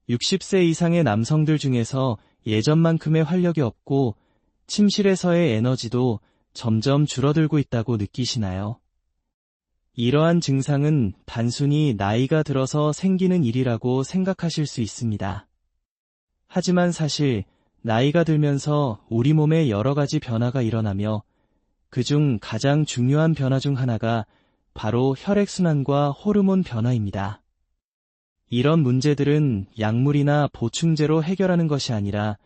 60세 이상의 남성들 중에서 예전만큼의 활력이 없고 침실에서의 에너지도 점점 줄어들고 있다고 느끼시나요? 이러한 증상은 단순히 나이가 들어서 생기는 일이라고 생각하실 수 있습니다. 하지만 사실 나이가 들면서 우리 몸에 여러 가지 변화가 일어나며 그중 가장 중요한 변화 중 하나가 바로 혈액순환과 호르몬 변화입니다. 이런 문제들은 약물이나 보충제로 해결하는 것이 아니라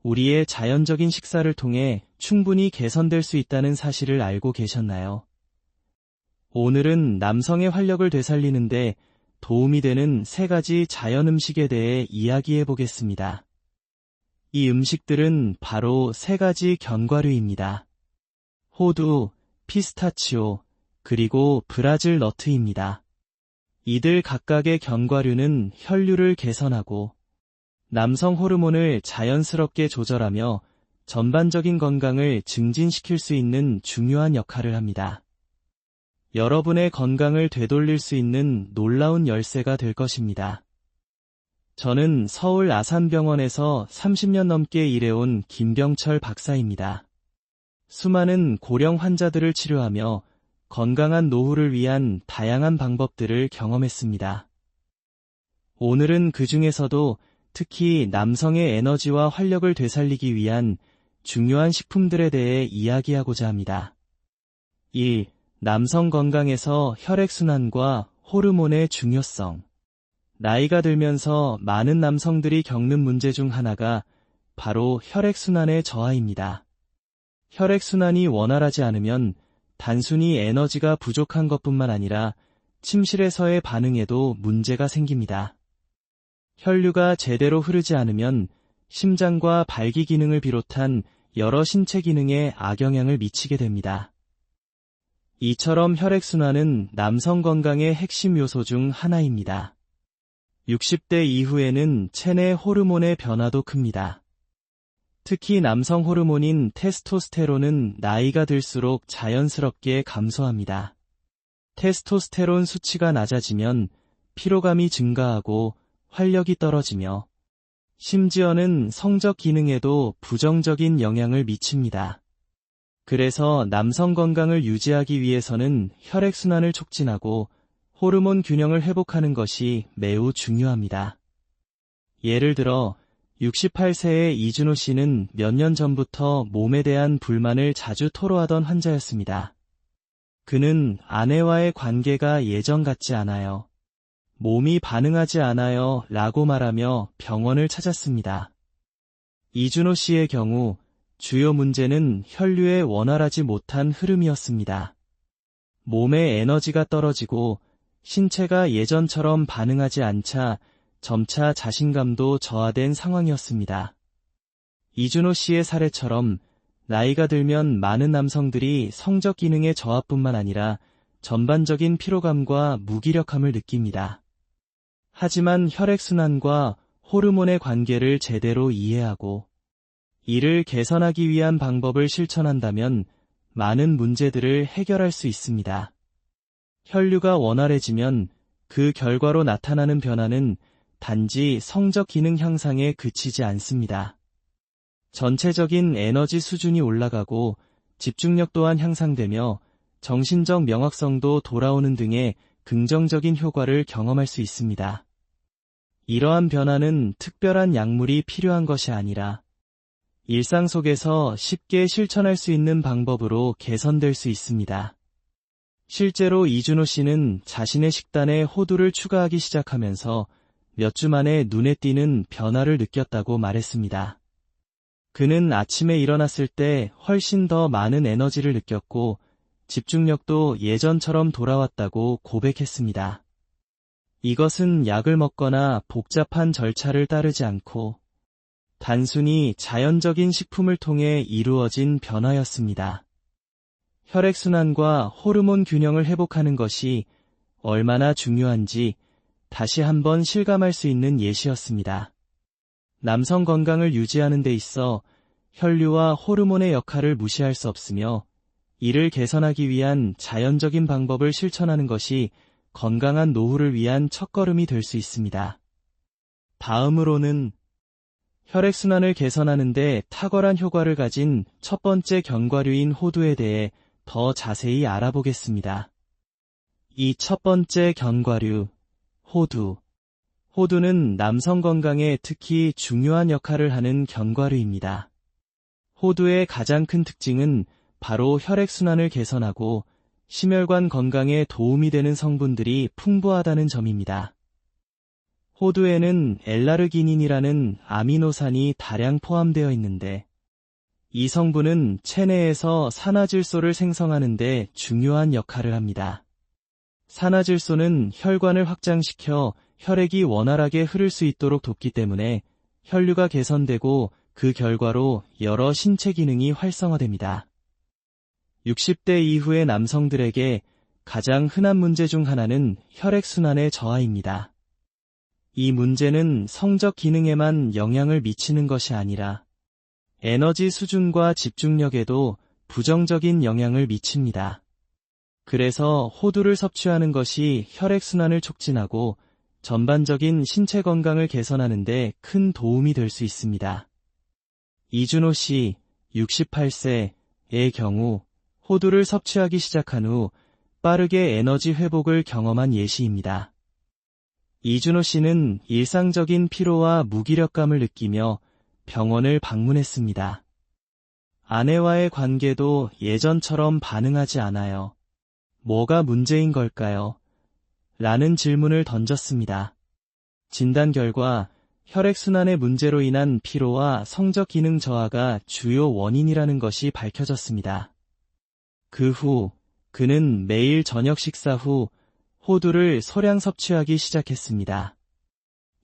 우리의 자연적인 식사를 통해 충분히 개선될 수 있다는 사실을 알고 계셨나요? 오늘은 남성의 활력을 되살리는데 도움이 되는 3가지 자연 음식에 대해 이야기해 보겠습니다. 이 음식들은 바로 3가지 견과류입니다. 호두, 피스타치오, 그리고 브라질 너트입니다. 이들 각각의 견과류는 혈류를 개선하고 남성 호르몬을 자연스럽게 조절하며 전반적인 건강을 증진시킬 수 있는 중요한 역할을 합니다. 여러분의 건강을 되돌릴 수 있는 놀라운 열쇠가 될 것입니다. 저는 서울 아산병원에서 30년 넘게 일해온 김병철 박사입니다. 수많은 고령 환자들을 치료하며 건강한 노후를 위한 다양한 방법들을 경험했습니다. 오늘은 그 중에서도 특히 남성의 에너지와 활력을 되살리기 위한 중요한 식품들에 대해 이야기하고자 합니다. 1. 남성 건강에서 혈액순환과 호르몬의 중요성. 나이가 들면서 많은 남성들이 겪는 문제 중 하나가 바로 혈액순환의 저하입니다. 혈액순환이 원활하지 않으면 단순히 에너지가 부족한 것뿐만 아니라 침실에서의 반응에도 문제가 생깁니다. 혈류가 제대로 흐르지 않으면 심장과 발기 기능을 비롯한 여러 신체 기능에 악영향을 미치게 됩니다. 이처럼 혈액순환은 남성 건강의 핵심 요소 중 하나입니다. 60대 이후에는 체내 호르몬의 변화도 큽니다. 특히 남성 호르몬인 테스토스테론은 나이가 들수록 자연스럽게 감소합니다. 테스토스테론 수치가 낮아지면 피로감이 증가하고 활력이 떨어지며 심지어는 성적 기능에도 부정적인 영향을 미칩니다. 그래서 남성 건강을 유지하기 위해서는 혈액순환을 촉진하고 호르몬 균형을 회복하는 것이 매우 중요합니다. 예를 들어 68세의 이준호 씨는 몇 년 전부터 몸에 대한 불만을 자주 토로하던 환자였습니다. 그는 아내와의 관계가 예전 같지 않아요. 몸이 반응하지 않아요 라고 말하며 병원을 찾았습니다. 이준호 씨의 경우 주요 문제는 혈류의 원활하지 못한 흐름이었습니다. 몸의 에너지가 떨어지고 신체가 예전처럼 반응하지 않자 점차 자신감도 저하된 상황이었습니다. 이준호 씨의 사례처럼 나이가 들면 많은 남성들이 성적 기능의 저하뿐만 아니라 전반적인 피로감과 무기력함을 느낍니다. 하지만 혈액순환과 호르몬의 관계를 제대로 이해하고 이를 개선하기 위한 방법을 실천한다면 많은 문제들을 해결할 수 있습니다. 혈류가 원활해지면 그 결과로 나타나는 변화는 단지 성적 기능 향상에 그치지 않습니다. 전체적인 에너지 수준이 올라가고 집중력 또한 향상되며 정신적 명확성도 돌아오는 등의 긍정적인 효과를 경험할 수 있습니다. 이러한 변화는 특별한 약물이 필요한 것이 아니라 일상 속에서 쉽게 실천할 수 있는 방법으로 개선될 수 있습니다. 실제로 이준호 씨는 자신의 식단에 호두를 추가하기 시작하면서 몇 주 만에 눈에 띄는 변화를 느꼈다고 말했습니다. 그는 아침에 일어났을 때 훨씬 더 많은 에너지를 느꼈고 집중력도 예전처럼 돌아왔다고 고백했습니다. 이것은 약을 먹거나 복잡한 절차를 따르지 않고 단순히 자연적인 식품을 통해 이루어진 변화였습니다. 혈액순환과 호르몬 균형을 회복하는 것이 얼마나 중요한지 다시 한번 실감할 수 있는 예시였습니다. 남성 건강을 유지하는 데 있어 혈류와 호르몬의 역할을 무시할 수 없으며 이를 개선하기 위한 자연적인 방법을 실천하는 것이 건강한 노후를 위한 첫걸음이 될 수 있습니다. 다음으로는 혈액순환을 개선하는 데 탁월한 효과를 가진 첫 번째 견과류인 호두에 대해 더 자세히 알아보겠습니다. 이 첫 번째 견과류, 호두. 호두는 남성 건강에 특히 중요한 역할을 하는 견과류입니다. 호두의 가장 큰 특징은 바로 혈액순환을 개선하고 심혈관 건강에 도움이 되는 성분들이 풍부하다는 점입니다. 호두에는 엘라르기닌이라는 아미노산이 다량 포함되어 있는데 이 성분은 체내에서 산화질소를 생성하는 데 중요한 역할을 합니다. 산화질소는 혈관을 확장시켜 혈액이 원활하게 흐를 수 있도록 돕기 때문에 혈류가 개선되고 그 결과로 여러 신체 기능이 활성화됩니다. 60대 이후의 남성들에게 가장 흔한 문제 중 하나는 혈액순환의 저하입니다. 이 문제는 성적 기능에만 영향을 미치는 것이 아니라 에너지 수준과 집중력에도 부정적인 영향을 미칩니다. 그래서 호두를 섭취하는 것이 혈액순환을 촉진하고 전반적인 신체 건강을 개선하는 데 큰 도움이 될 수 있습니다. 이준호 씨, 68세의 경우 호두를 섭취하기 시작한 후 빠르게 에너지 회복을 경험한 예시입니다. 이준호 씨는 일상적인 피로와 무기력감을 느끼며 병원을 방문했습니다. 아내와의 관계도 예전처럼 반응하지 않아요. 뭐가 문제인 걸까요? 라는 질문을 던졌습니다. 진단 결과 혈액순환의 문제로 인한 피로와 성적 기능 저하가 주요 원인이라는 것이 밝혀졌습니다. 그 후 그는 매일 저녁 식사 후 호두를 소량 섭취하기 시작했습니다.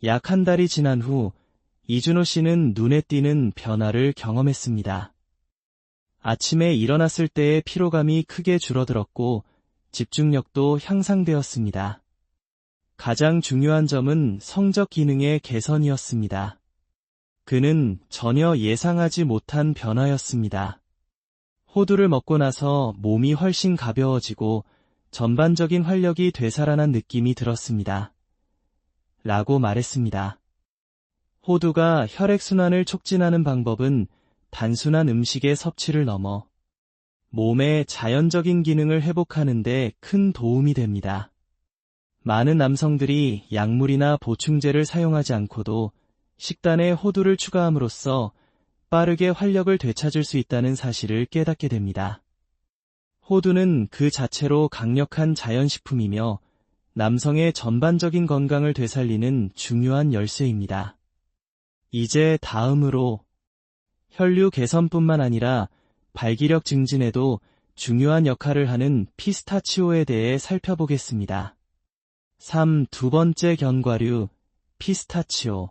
약 한 달이 지난 후 이준호 씨는 눈에 띄는 변화를 경험했습니다. 아침에 일어났을 때의 피로감이 크게 줄어들었고 집중력도 향상되었습니다. 가장 중요한 점은 성적 기능의 개선이었습니다. 그는 전혀 예상하지 못한 변화였습니다. 호두를 먹고 나서 몸이 훨씬 가벼워지고 전반적인 활력이 되살아난 느낌이 들었습니다. 라고 말했습니다. 호두가 혈액순환을 촉진하는 방법은 단순한 음식의 섭취를 넘어 몸의 자연적인 기능을 회복하는 데 큰 도움이 됩니다. 많은 남성들이 약물이나 보충제를 사용하지 않고도 식단에 호두를 추가함으로써 빠르게 활력을 되찾을 수 있다는 사실을 깨닫게 됩니다. 호두는 그 자체로 강력한 자연식품이며 남성의 전반적인 건강을 되살리는 중요한 열쇠입니다. 이제 다음으로 혈류 개선뿐만 아니라 발기력 증진에도 중요한 역할을 하는 피스타치오에 대해 살펴보겠습니다. 두 번째 견과류, 피스타치오.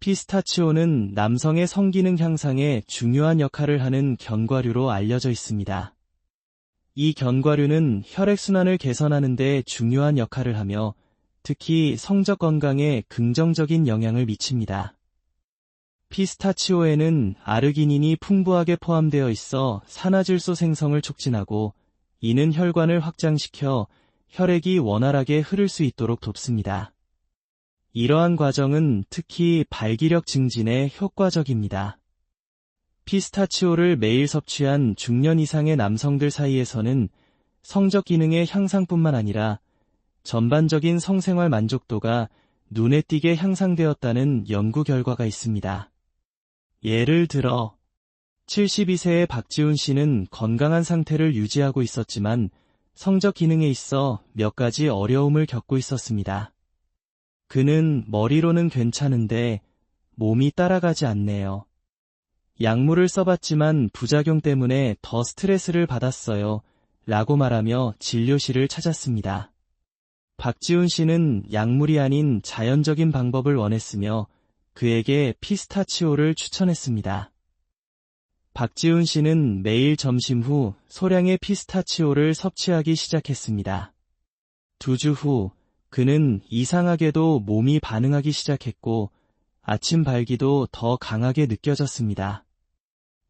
피스타치오는 남성의 성기능 향상에 중요한 역할을 하는 견과류로 알려져 있습니다. 이 견과류는 혈액순환을 개선하는 데 중요한 역할을 하며 특히 성적 건강에 긍정적인 영향을 미칩니다. 피스타치오에는 아르기닌이 풍부하게 포함되어 있어 산화질소 생성을 촉진하고 이는 혈관을 확장시켜 혈액이 원활하게 흐를 수 있도록 돕습니다. 이러한 과정은 특히 발기력 증진에 효과적입니다. 피스타치오를 매일 섭취한 중년 이상의 남성들 사이에서는 성적 기능의 향상뿐만 아니라 전반적인 성생활 만족도가 눈에 띄게 향상되었다는 연구 결과가 있습니다. 예를 들어 72세의 박지훈 씨는 건강한 상태를 유지하고 있었지만 성적 기능에 있어 몇 가지 어려움을 겪고 있었습니다. 그는 머리로는 괜찮은데 몸이 따라가지 않네요. 약물을 써봤지만 부작용 때문에 더 스트레스를 받았어요. 라고 말하며 진료실을 찾았습니다. 박지훈 씨는 약물이 아닌 자연적인 방법을 원했으며 그에게 피스타치오를 추천했습니다. 박지훈 씨는 매일 점심 후 소량의 피스타치오를 섭취하기 시작했습니다. 2주 후 그는 이상하게도 몸이 반응하기 시작했고 아침 발기도 더 강하게 느껴졌습니다.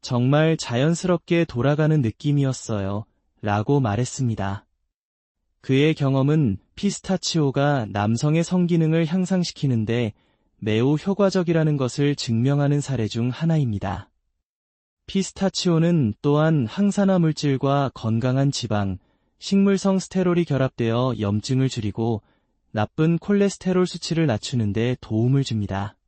정말 자연스럽게 돌아가는 느낌이었어요. 라고 말했습니다. 그의 경험은 피스타치오가 남성의 성기능을 향상시키는데 매우 효과적이라는 것을 증명하는 사례 중 하나입니다. 피스타치오는 또한 항산화 물질과 건강한 지방, 식물성 스테롤이 결합되어 염증을 줄이고 나쁜 콜레스테롤 수치를 낮추는 데 도움을 줍니다.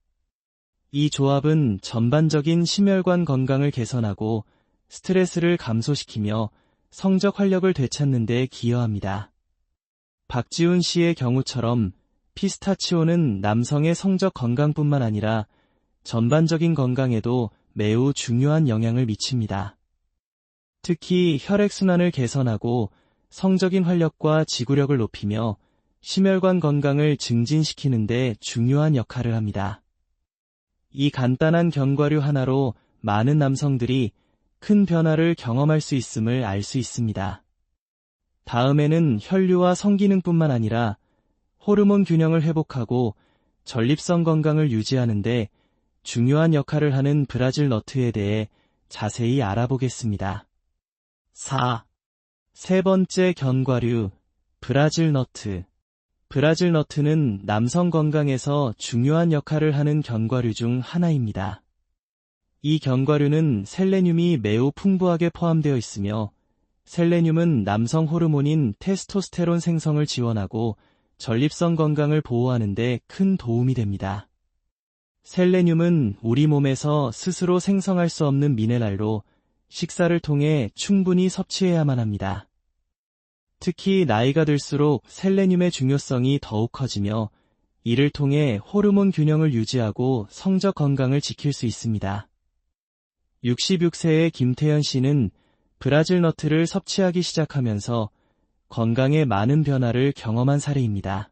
이 조합은 전반적인 심혈관 건강을 개선하고 스트레스를 감소시키며 성적 활력을 되찾는 데 기여합니다. 박지훈 씨의 경우처럼 피스타치오는 남성의 성적 건강뿐만 아니라 전반적인 건강에도 매우 중요한 영향을 미칩니다. 특히 혈액순환을 개선하고 성적인 활력과 지구력을 높이며 심혈관 건강을 증진시키는 데 중요한 역할을 합니다. 이 간단한 견과류 하나로 많은 남성들이 큰 변화를 경험할 수 있음을 알 수 있습니다. 다음에는 혈류와 성기능뿐만 아니라 호르몬 균형을 회복하고 전립선 건강을 유지하는 데 중요한 역할을 하는 브라질 너트에 대해 자세히 알아보겠습니다. 4. 세 번째 견과류, 브라질 너트. 브라질 너트는 남성 건강에서 중요한 역할을 하는 견과류 중 하나입니다. 이 견과류는 셀레늄이 매우 풍부하게 포함되어 있으며 셀레늄은 남성 호르몬인 테스토스테론 생성을 지원하고 전립선 건강을 보호하는 데 큰 도움이 됩니다. 셀레늄은 우리 몸에서 스스로 생성할 수 없는 미네랄로 식사를 통해 충분히 섭취해야만 합니다. 특히 나이가 들수록 셀레늄의 중요성이 더욱 커지며 이를 통해 호르몬 균형을 유지하고 성적 건강을 지킬 수 있습니다. 66세의 김태현 씨는 브라질 너트를 섭취하기 시작하면서 건강에 많은 변화를 경험한 사례입니다.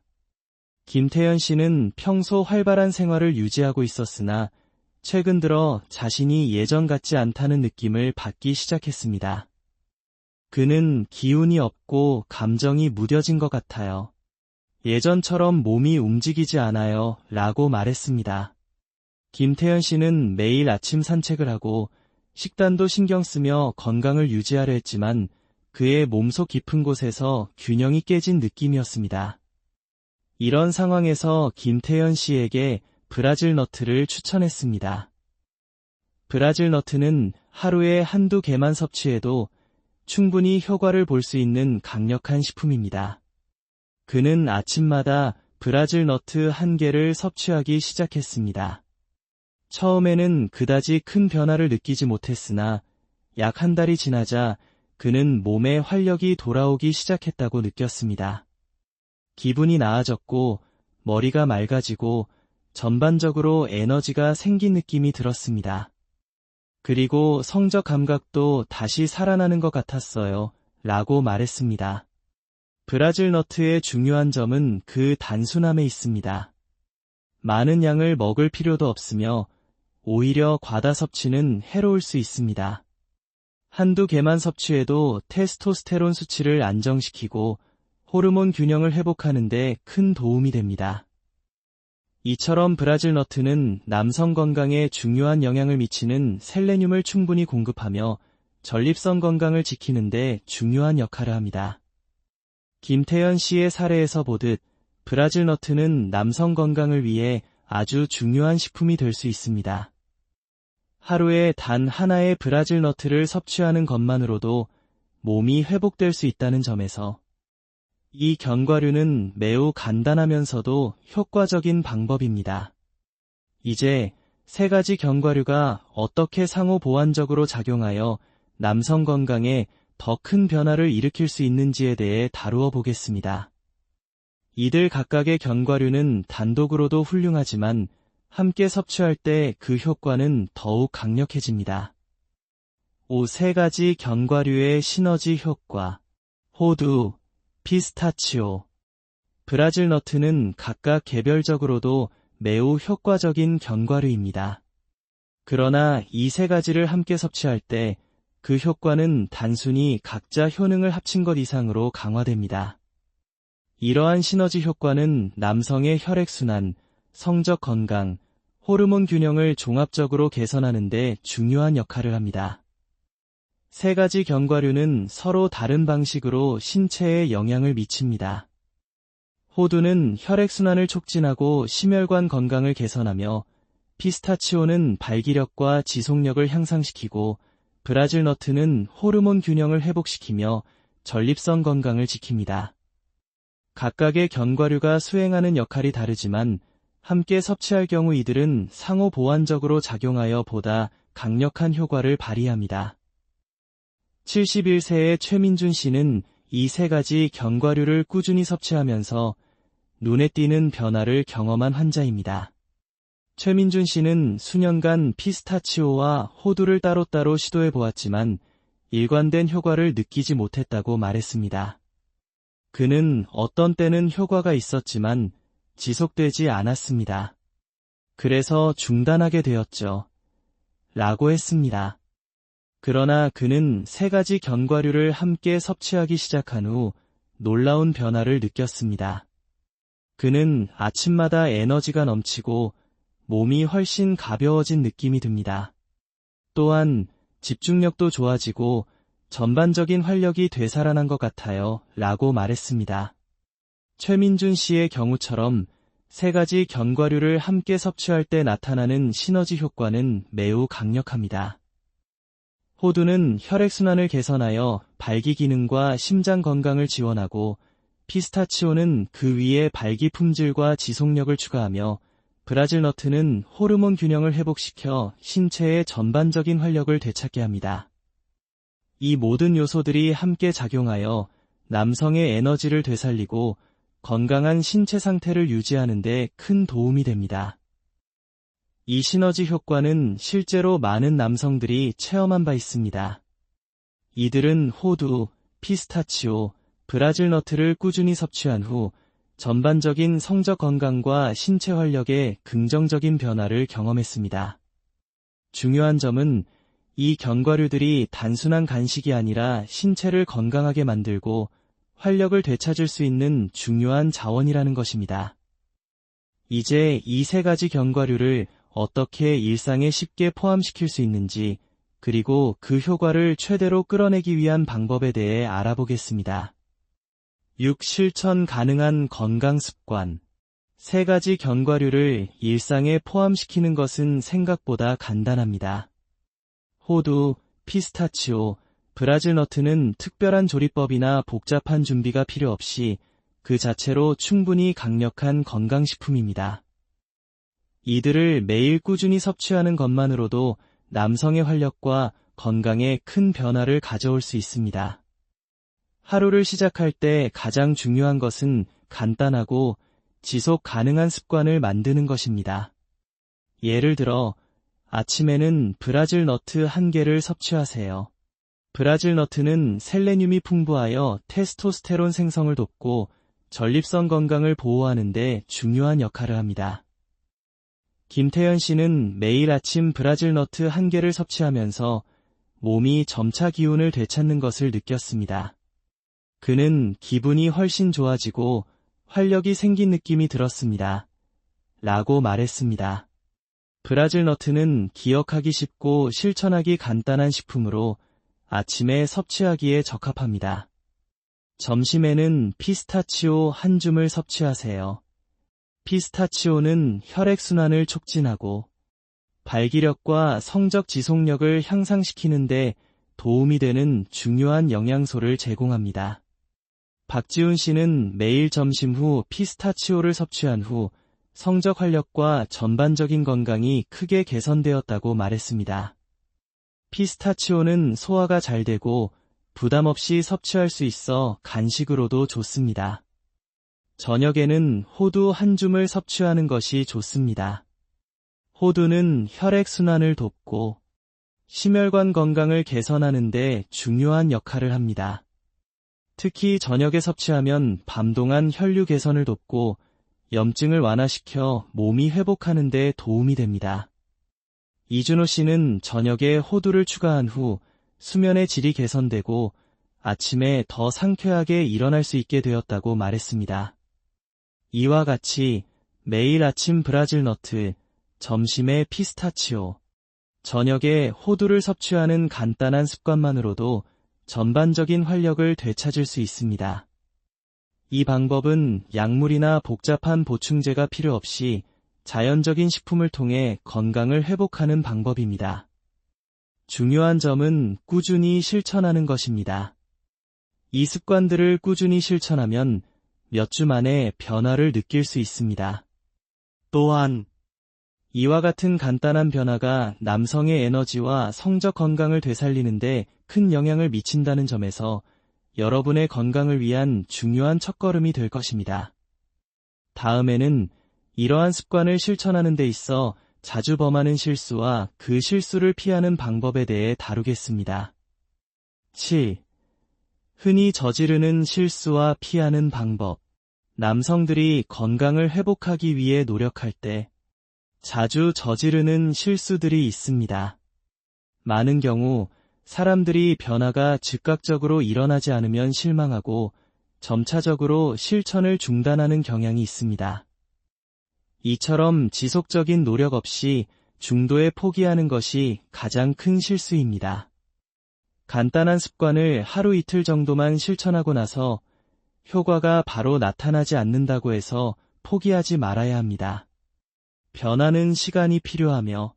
김태현 씨는 평소 활발한 생활을 유지하고 있었으나 최근 들어 자신이 예전 같지 않다는 느낌을 받기 시작했습니다. 그는 기운이 없고 감정이 무뎌진 것 같아요. 예전처럼 몸이 움직이지 않아요 라고 말했습니다. 김태현 씨는 매일 아침 산책을 하고 식단도 신경 쓰며 건강을 유지하려 했지만 그의 몸속 깊은 곳에서 균형이 깨진 느낌이었습니다. 이런 상황에서 김태현 씨에게 브라질 너트를 추천했습니다. 브라질 너트는 하루에 한두 개만 섭취해도 충분히 효과를 볼 수 있는 강력한 식품입니다. 그는 아침마다 브라질 너트 한 개를 섭취하기 시작했습니다. 처음에는 그다지 큰 변화를 느끼지 못했으나 약 한 달이 지나자 그는 몸에 활력이 돌아오기 시작했다고 느꼈습니다. 기분이 나아졌고 머리가 맑아지고 전반적으로 에너지가 생긴 느낌이 들었습니다. 그리고 성적 감각도 다시 살아나는 것 같았어요 라고 말했습니다. 브라질 너트의 중요한 점은 그 단순함에 있습니다. 많은 양을 먹을 필요도 없으며 오히려 과다 섭취는 해로울 수 있습니다. 한두 개만 섭취해도 테스토스테론 수치를 안정시키고 호르몬 균형을 회복하는 데 큰 도움이 됩니다. 이처럼 브라질 너트는 남성 건강에 중요한 영향을 미치는 셀레늄을 충분히 공급하며 전립선 건강을 지키는 데 중요한 역할을 합니다. 김태현 씨의 사례에서 보듯 브라질 너트는 남성 건강을 위해 아주 중요한 식품이 될 수 있습니다. 하루에 단 하나의 브라질 너트를 섭취하는 것만으로도 몸이 회복될 수 있다는 점에서 이 견과류는 매우 간단하면서도 효과적인 방법입니다. 이제 세 가지 견과류가 어떻게 상호 보완적으로 작용하여 남성 건강에 더 큰 변화를 일으킬 수 있는지에 대해 다루어 보겠습니다. 이들 각각의 견과류는 단독으로도 훌륭하지만 함께 섭취할 때 그 효과는 더욱 강력해집니다. 5. 세 가지 견과류의 시너지 효과. 호두, 피스타치오, 브라질 너트는 각각 개별적으로도 매우 효과적인 견과류입니다. 그러나 이 세 가지를 함께 섭취할 때 그 효과는 단순히 각자 효능을 합친 것 이상으로 강화됩니다. 이러한 시너지 효과는 남성의 혈액순환, 성적 건강, 호르몬 균형을 종합적으로 개선하는 데 중요한 역할을 합니다. 세 가지 견과류는 서로 다른 방식으로 신체에 영향을 미칩니다. 호두는 혈액순환을 촉진하고 심혈관 건강을 개선하며 피스타치오는 발기력과 지속력을 향상시키고 브라질 너트는 호르몬 균형을 회복시키며 전립선 건강을 지킵니다. 각각의 견과류가 수행하는 역할이 다르지만 함께 섭취할 경우 이들은 상호 보완적으로 작용하여 보다 강력한 효과를 발휘합니다. 71세의 최민준 씨는 이 세 가지 견과류를 꾸준히 섭취하면서 눈에 띄는 변화를 경험한 환자입니다. 최민준 씨는 수년간 피스타치오와 호두를 따로따로 시도해 보았지만 일관된 효과를 느끼지 못했다고 말했습니다. 그는 어떤 때는 효과가 있었지만 지속되지 않았습니다. 그래서 중단하게 되었죠. 라고 했습니다. 그러나 그는 세 가지 견과류를 함께 섭취하기 시작한 후 놀라운 변화를 느꼈습니다. 그는 아침마다 에너지가 넘치고 몸이 훨씬 가벼워진 느낌이 듭니다. 또한 집중력도 좋아지고 전반적인 활력이 되살아난 것 같아요. 라고 말했습니다. 최민준 씨의 경우처럼 세 가지 견과류를 함께 섭취할 때 나타나는 시너지 효과는 매우 강력합니다. 호두는 혈액순환을 개선하여 발기 기능과 심장 건강을 지원하고 피스타치오는 그 위에 발기 품질과 지속력을 추가하며 브라질 너트는 호르몬 균형을 회복시켜 신체의 전반적인 활력을 되찾게 합니다. 이 모든 요소들이 함께 작용하여 남성의 에너지를 되살리고 건강한 신체 상태를 유지하는 데 큰 도움이 됩니다. 이 시너지 효과는 실제로 많은 남성들이 체험한 바 있습니다. 이들은 호두, 피스타치오, 브라질 너트를 꾸준히 섭취한 후 전반적인 성적 건강과 신체 활력에 긍정적인 변화를 경험했습니다. 중요한 점은 이 견과류들이 단순한 간식이 아니라 신체를 건강하게 만들고 활력을 되찾을 수 있는 중요한 자원이라는 것입니다. 이제 이 세 가지 견과류를 어떻게 일상에 쉽게 포함시킬 수 있는지, 그리고 그 효과를 최대로 끌어내기 위한 방법에 대해 알아보겠습니다. 6. 실천 가능한 건강 습관. 세 가지 견과류를 일상에 포함시키는 것은 생각보다 간단합니다. 호두, 피스타치오, 브라질 너트는 특별한 조리법이나 복잡한 준비가 필요 없이 그 자체로 충분히 강력한 건강식품입니다. 이들을 매일 꾸준히 섭취하는 것만으로도 남성의 활력과 건강에 큰 변화를 가져올 수 있습니다. 하루를 시작할 때 가장 중요한 것은 간단하고 지속 가능한 습관을 만드는 것입니다. 예를 들어, 아침에는 브라질 너트 1개를 섭취하세요. 브라질 너트는 셀레늄이 풍부하여 테스토스테론 생성을 돕고 전립선 건강을 보호하는 데 중요한 역할을 합니다. 김태현 씨는 매일 아침 브라질 너트 1개를 섭취하면서 몸이 점차 기운을 되찾는 것을 느꼈습니다. 그는 기분이 훨씬 좋아지고 활력이 생긴 느낌이 들었습니다. 라고 말했습니다. 브라질 너트는 기억하기 쉽고 실천하기 간단한 식품으로 아침에 섭취하기에 적합합니다. 점심에는 피스타치오 1줌을 섭취하세요. 피스타치오는 혈액순환을 촉진하고 발기력과 성적 지속력을 향상시키는 데 도움이 되는 중요한 영양소를 제공합니다. 박지훈 씨는 매일 점심 후 피스타치오를 섭취한 후 성적 활력과 전반적인 건강이 크게 개선되었다고 말했습니다. 피스타치오는 소화가 잘 되고 부담 없이 섭취할 수 있어 간식으로도 좋습니다. 저녁에는 호두 1줌을 섭취하는 것이 좋습니다. 호두는 혈액순환을 돕고 심혈관 건강을 개선하는 데 중요한 역할을 합니다. 특히 저녁에 섭취하면 밤 동안 혈류 개선을 돕고 염증을 완화시켜 몸이 회복하는 데 도움이 됩니다. 이준호 씨는 저녁에 호두를 추가한 후 수면의 질이 개선되고 아침에 더 상쾌하게 일어날 수 있게 되었다고 말했습니다. 이와 같이 매일 아침 브라질 너트, 점심에 피스타치오, 저녁에 호두를 섭취하는 간단한 습관만으로도 전반적인 활력을 되찾을 수 있습니다. 이 방법은 약물이나 복잡한 보충제가 필요 없이 자연적인 식품을 통해 건강을 회복하는 방법입니다. 중요한 점은 꾸준히 실천하는 것입니다. 이 습관들을 꾸준히 실천하면 몇 주 만에 변화를 느낄 수 있습니다. 또한 이와 같은 간단한 변화가 남성의 에너지와 성적 건강을 되살리는데 큰 영향을 미친다는 점에서 여러분의 건강을 위한 중요한 첫걸음이 될 것입니다. 다음에는 이러한 습관을 실천하는 데 있어 자주 범하는 실수와 그 실수를 피하는 방법에 대해 다루겠습니다. 7. 흔히 저지르는 실수와 피하는 방법. 남성들이 건강을 회복하기 위해 노력할 때 자주 저지르는 실수들이 있습니다. 많은 경우 사람들이 변화가 즉각적으로 일어나지 않으면 실망하고 점차적으로 실천을 중단하는 경향이 있습니다. 이처럼 지속적인 노력 없이 중도에 포기하는 것이 가장 큰 실수입니다. 간단한 습관을 하루 이틀 정도만 실천하고 나서 효과가 바로 나타나지 않는다고 해서 포기하지 말아야 합니다. 변화는 시간이 필요하며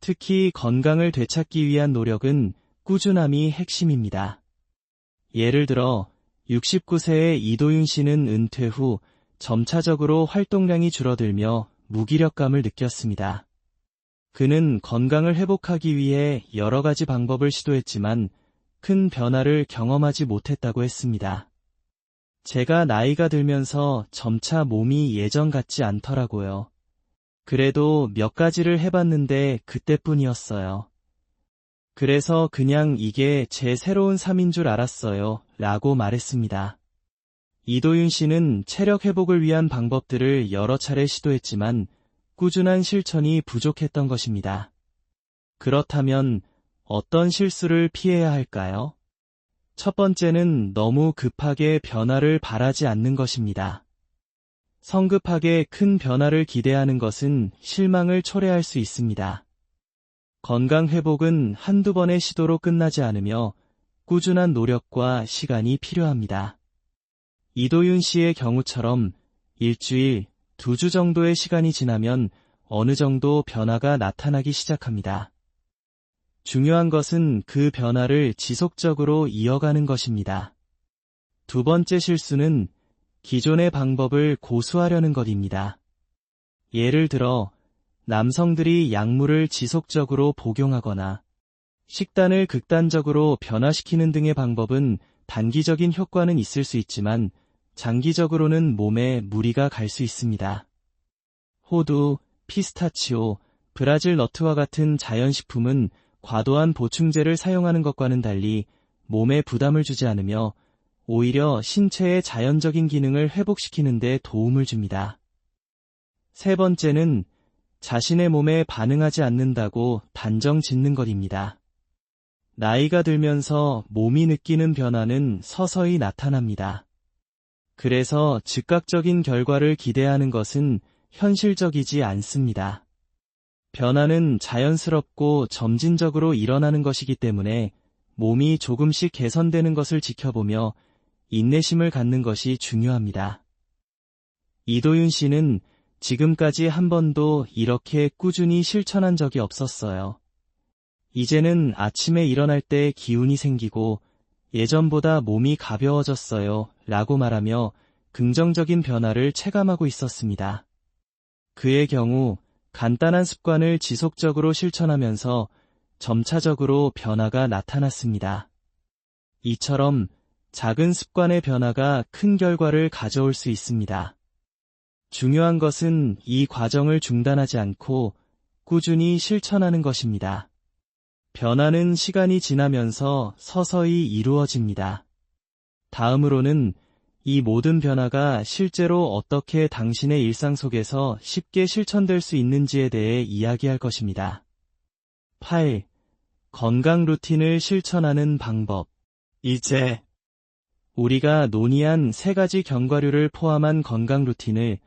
특히 건강을 되찾기 위한 노력은 꾸준함이 핵심입니다. 예를 들어 69세의 이도윤 씨는 은퇴 후 점차적으로 활동량이 줄어들며 무기력감을 느꼈습니다. 그는 건강을 회복하기 위해 여러 가지 방법을 시도했지만 큰 변화를 경험하지 못했다고 했습니다. 제가 나이가 들면서 점차 몸이 예전 같지 않더라고요. 그래도 몇 가지를 해봤는데 그때뿐이었어요. 그래서 그냥 이게 제 새로운 삶인 줄 알았어요. 라고 말했습니다. 이도윤 씨는 체력 회복을 위한 방법들을 여러 차례 시도했지만 꾸준한 실천이 부족했던 것입니다. 그렇다면 어떤 실수를 피해야 할까요? 첫 번째는 너무 급하게 변화를 바라지 않는 것입니다. 성급하게 큰 변화를 기대하는 것은 실망을 초래할 수 있습니다. 건강 회복은 한두 번의 시도로 끝나지 않으며 꾸준한 노력과 시간이 필요합니다. 이도윤 씨의 경우처럼 일주일, 2주 정도의 시간이 지나면 어느 정도 변화가 나타나기 시작합니다. 중요한 것은 그 변화를 지속적으로 이어가는 것입니다. 두 번째 실수는 기존의 방법을 고수하려는 것입니다. 예를 들어 남성들이 약물을 지속적으로 복용하거나 식단을 극단적으로 변화시키는 등의 방법은 단기적인 효과는 있을 수 있지만 장기적으로는 몸에 무리가 갈 수 있습니다. 호두, 피스타치오, 브라질 너트와 같은 자연식품은 과도한 보충제를 사용하는 것과는 달리 몸에 부담을 주지 않으며 오히려 신체의 자연적인 기능을 회복시키는 데 도움을 줍니다. 세 번째는 자신의 몸에 반응하지 않는다고 단정 짓는 것입니다. 나이가 들면서 몸이 느끼는 변화는 서서히 나타납니다. 그래서 즉각적인 결과를 기대하는 것은 현실적이지 않습니다. 변화는 자연스럽고 점진적으로 일어나는 것이기 때문에 몸이 조금씩 개선되는 것을 지켜보며 인내심을 갖는 것이 중요합니다. 이도윤 씨는 지금까지 한 번도 이렇게 꾸준히 실천한 적이 없었어요. 이제는 아침에 일어날 때 기운이 생기고 예전보다 몸이 가벼워졌어요. 라고 말하며 긍정적인 변화를 체감하고 있었습니다. 그의 경우 간단한 습관을 지속적으로 실천하면서 점차적으로 변화가 나타났습니다. 이처럼 작은 습관의 변화가 큰 결과를 가져올 수 있습니다. 중요한 것은 이 과정을 중단하지 않고 꾸준히 실천하는 것입니다. 변화는 시간이 지나면서 서서히 이루어집니다. 다음으로는 이 모든 변화가 실제로 어떻게 당신의 일상 속에서 쉽게 실천될 수 있는지에 대해 이야기할 것입니다. 8. 건강 루틴을 실천하는 방법. 이제 우리가 논의한 3가지 견과류를 포함한 건강 루틴을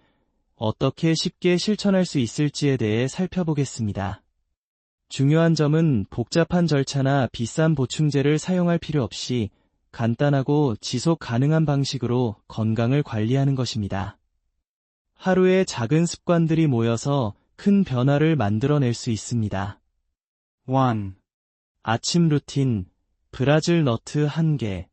어떻게 쉽게 실천할 수 있을지에 대해 살펴보겠습니다. 중요한 점은 복잡한 절차나 비싼 보충제를 사용할 필요 없이 간단하고 지속 가능한 방식으로 건강을 관리하는 것입니다. 하루의 작은 습관들이 모여서 큰 변화를 만들어낼 수 있습니다. 1. 아침 루틴, 브라질 너트 1개.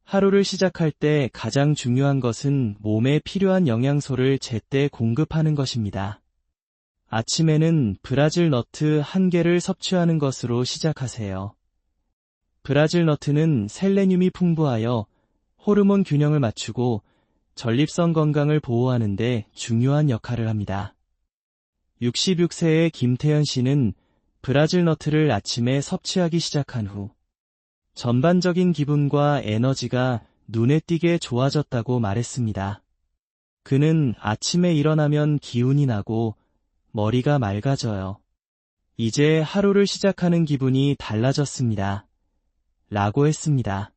하루를 시작할 때 가장 중요한 것은 몸에 필요한 영양소를 제때 공급하는 것입니다. 아침에는 브라질 너트 1개를 섭취하는 것으로 시작하세요. 브라질 너트는 셀레늄이 풍부하여 호르몬 균형을 맞추고 전립선 건강을 보호하는 데 중요한 역할을 합니다. 66세의 김태현 씨는 브라질 너트를 아침에 섭취하기 시작한 후 전반적인 기분과 에너지가 눈에 띄게 좋아졌다고 말했습니다. 그는 아침에 일어나면 기운이 나고 머리가 맑아져요. 이제 하루를 시작하는 기분이 달라졌습니다. 라고 했습니다.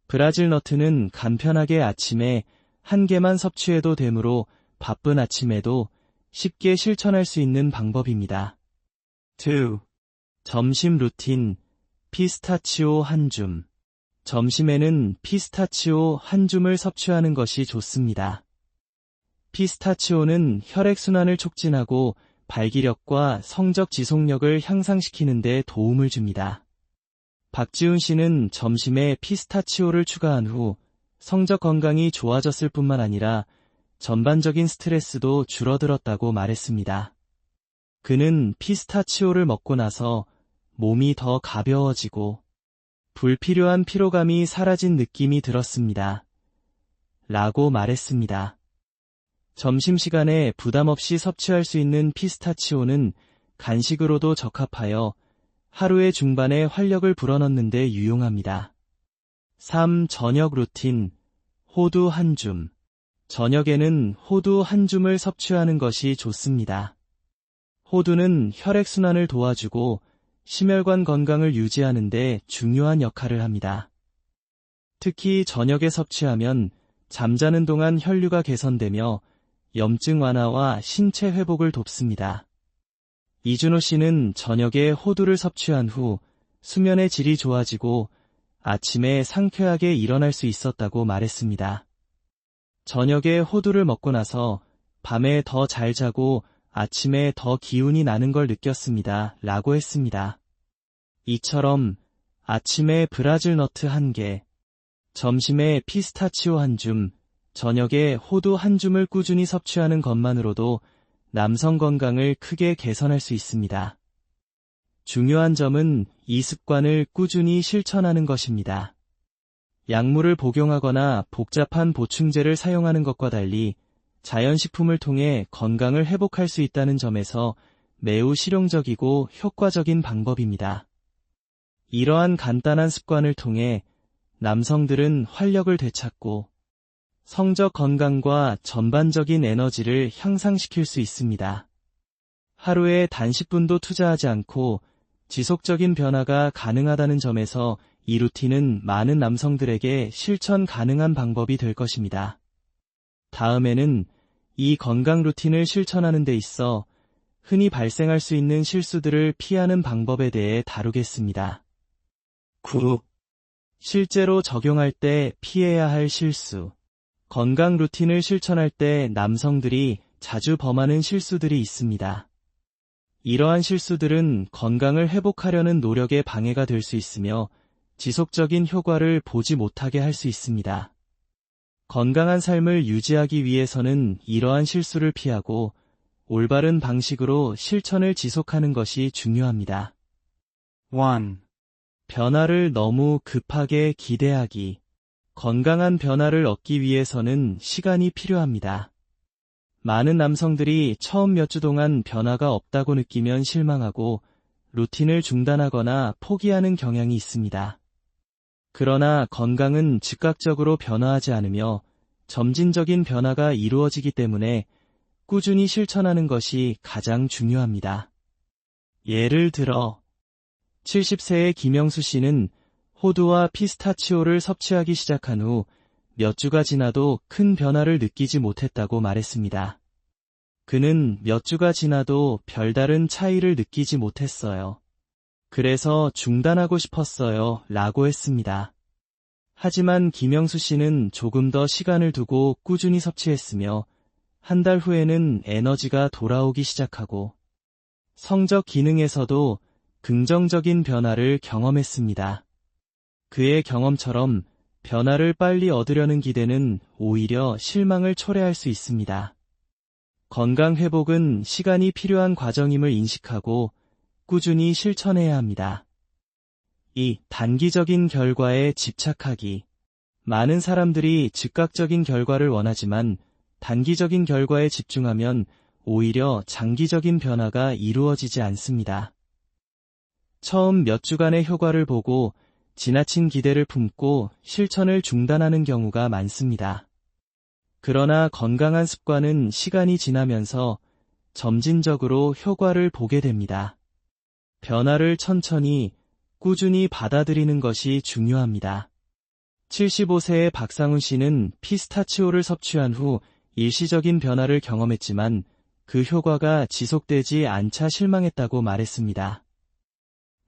브라질 너트는 간편하게 아침에 1개만 섭취해도 되므로 바쁜 아침에도 쉽게 실천할 수 있는 방법입니다. 2. 점심 루틴, 피스타치오 1줌. 점심에는 피스타치오 1줌을 섭취하는 것이 좋습니다. 피스타치오는 혈액순환을 촉진하고 발기력과 성적 지속력을 향상시키는 데 도움을 줍니다. 박지훈 씨는 점심에 피스타치오를 추가한 후 성적 건강이 좋아졌을 뿐만 아니라 전반적인 스트레스도 줄어들었다고 말했습니다. 그는 피스타치오를 먹고 나서 몸이 더 가벼워지고 불필요한 피로감이 사라진 느낌이 들었습니다. 라고 말했습니다. 점심시간에 부담 없이 섭취할 수 있는 피스타치오는 간식으로도 적합하여 하루의 중반에 활력을 불어넣는 데 유용합니다. 3. 저녁 루틴, 호두 1줌. 저녁에는 호두 1줌을 섭취하는 것이 좋습니다. 호두는 혈액순환을 도와주고 심혈관 건강을 유지하는 데 중요한 역할을 합니다. 특히 저녁에 섭취하면 잠자는 동안 혈류가 개선되며 염증 완화와 신체 회복을 돕습니다. 이준호 씨는 저녁에 호두를 섭취한 후 수면의 질이 좋아지고 아침에 상쾌하게 일어날 수 있었다고 말했습니다. 저녁에 호두를 먹고 나서 밤에 더 잘 자고 아침에 더 기운이 나는 걸 느꼈습니다. 라고 했습니다. 이처럼 아침에 브라질 너트 1개, 점심에 피스타치오 1줌, 저녁에 호두 1줌을 꾸준히 섭취하는 것만으로도 남성 건강을 크게 개선할 수 있습니다. 중요한 점은 이 습관을 꾸준히 실천하는 것입니다. 약물을 복용하거나 복잡한 보충제를 사용하는 것과 달리 자연식품을 통해 건강을 회복할 수 있다는 점에서 매우 실용적이고 효과적인 방법입니다. 이러한 간단한 습관을 통해 남성들은 활력을 되찾고 성적 건강과 전반적인 에너지를 향상시킬 수 있습니다. 하루에 단 10분도 투자하지 않고 지속적인 변화가 가능하다는 점에서 이 루틴은 많은 남성들에게 실천 가능한 방법이 될 것입니다. 다음에는 이 건강 루틴을 실천하는 데 있어 흔히 발생할 수 있는 실수들을 피하는 방법에 대해 다루겠습니다. 9. 실제로 적용할 때 피해야 할 실수. 건강 루틴을 실천할 때 남성들이 자주 범하는 실수들이 있습니다. 이러한 실수들은 건강을 회복하려는 노력에 방해가 될 수 있으며 지속적인 효과를 보지 못하게 할 수 있습니다. 건강한 삶을 유지하기 위해서는 이러한 실수를 피하고 올바른 방식으로 실천을 지속하는 것이 중요합니다. 1. 변화를 너무 급하게 기대하기. 건강한 변화를 얻기 위해서는 시간이 필요합니다. 많은 남성들이 처음 몇 주 동안 변화가 없다고 느끼면 실망하고 루틴을 중단하거나 포기하는 경향이 있습니다. 그러나 건강은 즉각적으로 변화하지 않으며 점진적인 변화가 이루어지기 때문에 꾸준히 실천하는 것이 가장 중요합니다. 예를 들어 70세의 김영수 씨는 호두와 피스타치오를 섭취하기 시작한 후 몇 주가 지나도 큰 변화를 느끼지 못했다고 말했습니다. 그는 몇 주가 지나도 별다른 차이를 느끼지 못했어요. 그래서 중단하고 싶었어요. 라고 했습니다. 하지만 김영수 씨는 조금 더 시간을 두고 꾸준히 섭취했으며 한 달 후에는 에너지가 돌아오기 시작하고 성적 기능에서도 긍정적인 변화를 경험했습니다. 그의 경험처럼 변화를 빨리 얻으려는 기대는 오히려 실망을 초래할 수 있습니다. 건강 회복은 시간이 필요한 과정임을 인식하고 꾸준히 실천해야 합니다. 2. 단기적인 결과에 집착하기. 많은 사람들이 즉각적인 결과를 원하지만 단기적인 결과에 집중하면 오히려 장기적인 변화가 이루어지지 않습니다. 처음 몇 주간의 효과를 보고 지나친 기대를 품고 실천을 중단하는 경우가 많습니다. 그러나 건강한 습관은 시간이 지나면서 점진적으로 효과를 보게 됩니다. 변화를 천천히 꾸준히 받아들이는 것이 중요합니다. 75세의 박상훈 씨는 피스타치오를 섭취한 후 일시적인 변화를 경험했지만 그 효과가 지속되지 않자 실망했다고 말했습니다.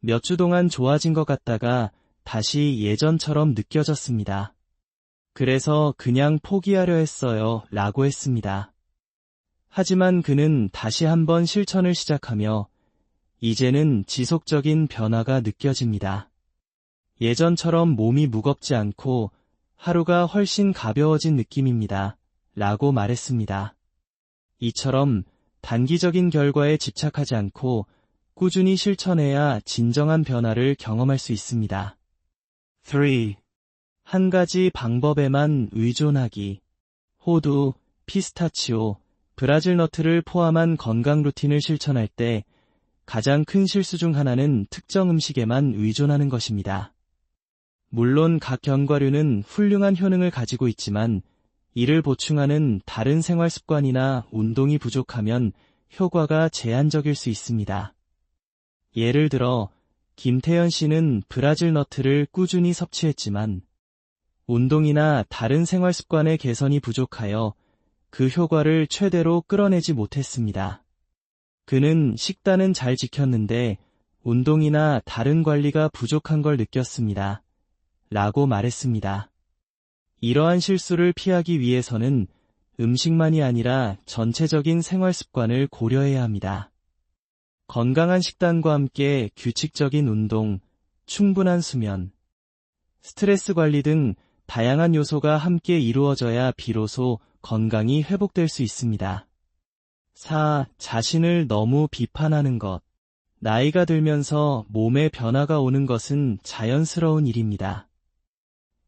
몇 주 동안 좋아진 것 같다가 다시 예전처럼 느껴졌습니다. 그래서 그냥 포기하려 했어요 라고 했습니다. 하지만 그는 다시 한번 실천을 시작하며 이제는 지속적인 변화가 느껴집니다. 예전처럼 몸이 무겁지 않고 하루가 훨씬 가벼워진 느낌입니다. 라고 말했습니다. 이처럼 단기적인 결과에 집착하지 않고 꾸준히 실천해야 진정한 변화를 경험할 수 있습니다. 3. 한 가지 방법에만 의존하기. 호두, 피스타치오, 브라질 너트를 포함한 건강 루틴을 실천할 때 가장 큰 실수 중 하나는 특정 음식에만 의존하는 것입니다. 물론 각 견과류는 훌륭한 효능을 가지고 있지만 이를 보충하는 다른 생활 습관이나 운동이 부족하면 효과가 제한적일 수 있습니다. 예를 들어 김태현 씨는 브라질 너트를 꾸준히 섭취했지만 운동이나 다른 생활 습관의 개선이 부족하여 그 효과를 최대로 끌어내지 못했습니다. 그는 식단은 잘 지켰는데 운동이나 다른 관리가 부족한 걸 느꼈습니다. 라고 말했습니다. 이러한 실수를 피하기 위해서는 음식만이 아니라 전체적인 생활 습관을 고려해야 합니다. 건강한 식단과 함께 규칙적인 운동, 충분한 수면, 스트레스 관리 등 다양한 요소가 함께 이루어져야 비로소 건강이 회복될 수 있습니다. 4. 자신을 너무 비판하는 것. 나이가 들면서 몸에 변화가 오는 것은 자연스러운 일입니다.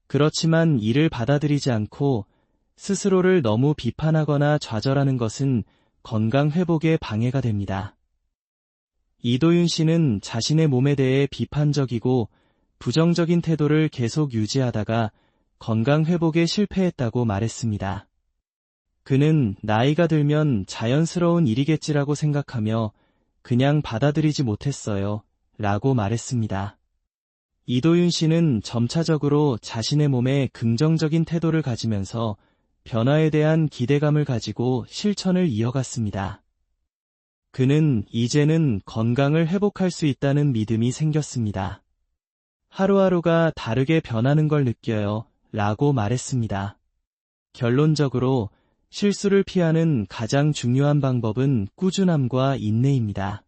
그렇지만 이를 받아들이지 않고 스스로를 너무 비판하거나 좌절하는 것은 건강 회복에 방해가 됩니다. 이도윤 씨는 자신의 몸에 대해 비판적이고 부정적인 태도를 계속 유지하다가 건강 회복에 실패했다고 말했습니다. 그는 나이가 들면 자연스러운 일이겠지라고 생각하며 그냥 받아들이지 못했어요. 라고 말했습니다. 이도윤 씨는 점차적으로 자신의 몸에 긍정적인 태도를 가지면서 변화에 대한 기대감을 가지고 실천을 이어갔습니다. 그는 이제는 건강을 회복할 수 있다는 믿음이 생겼습니다. 하루하루가 다르게 변하는 걸 느껴요. 라고 말했습니다. 결론적으로 실수를 피하는 가장 중요한 방법은 꾸준함과 인내입니다.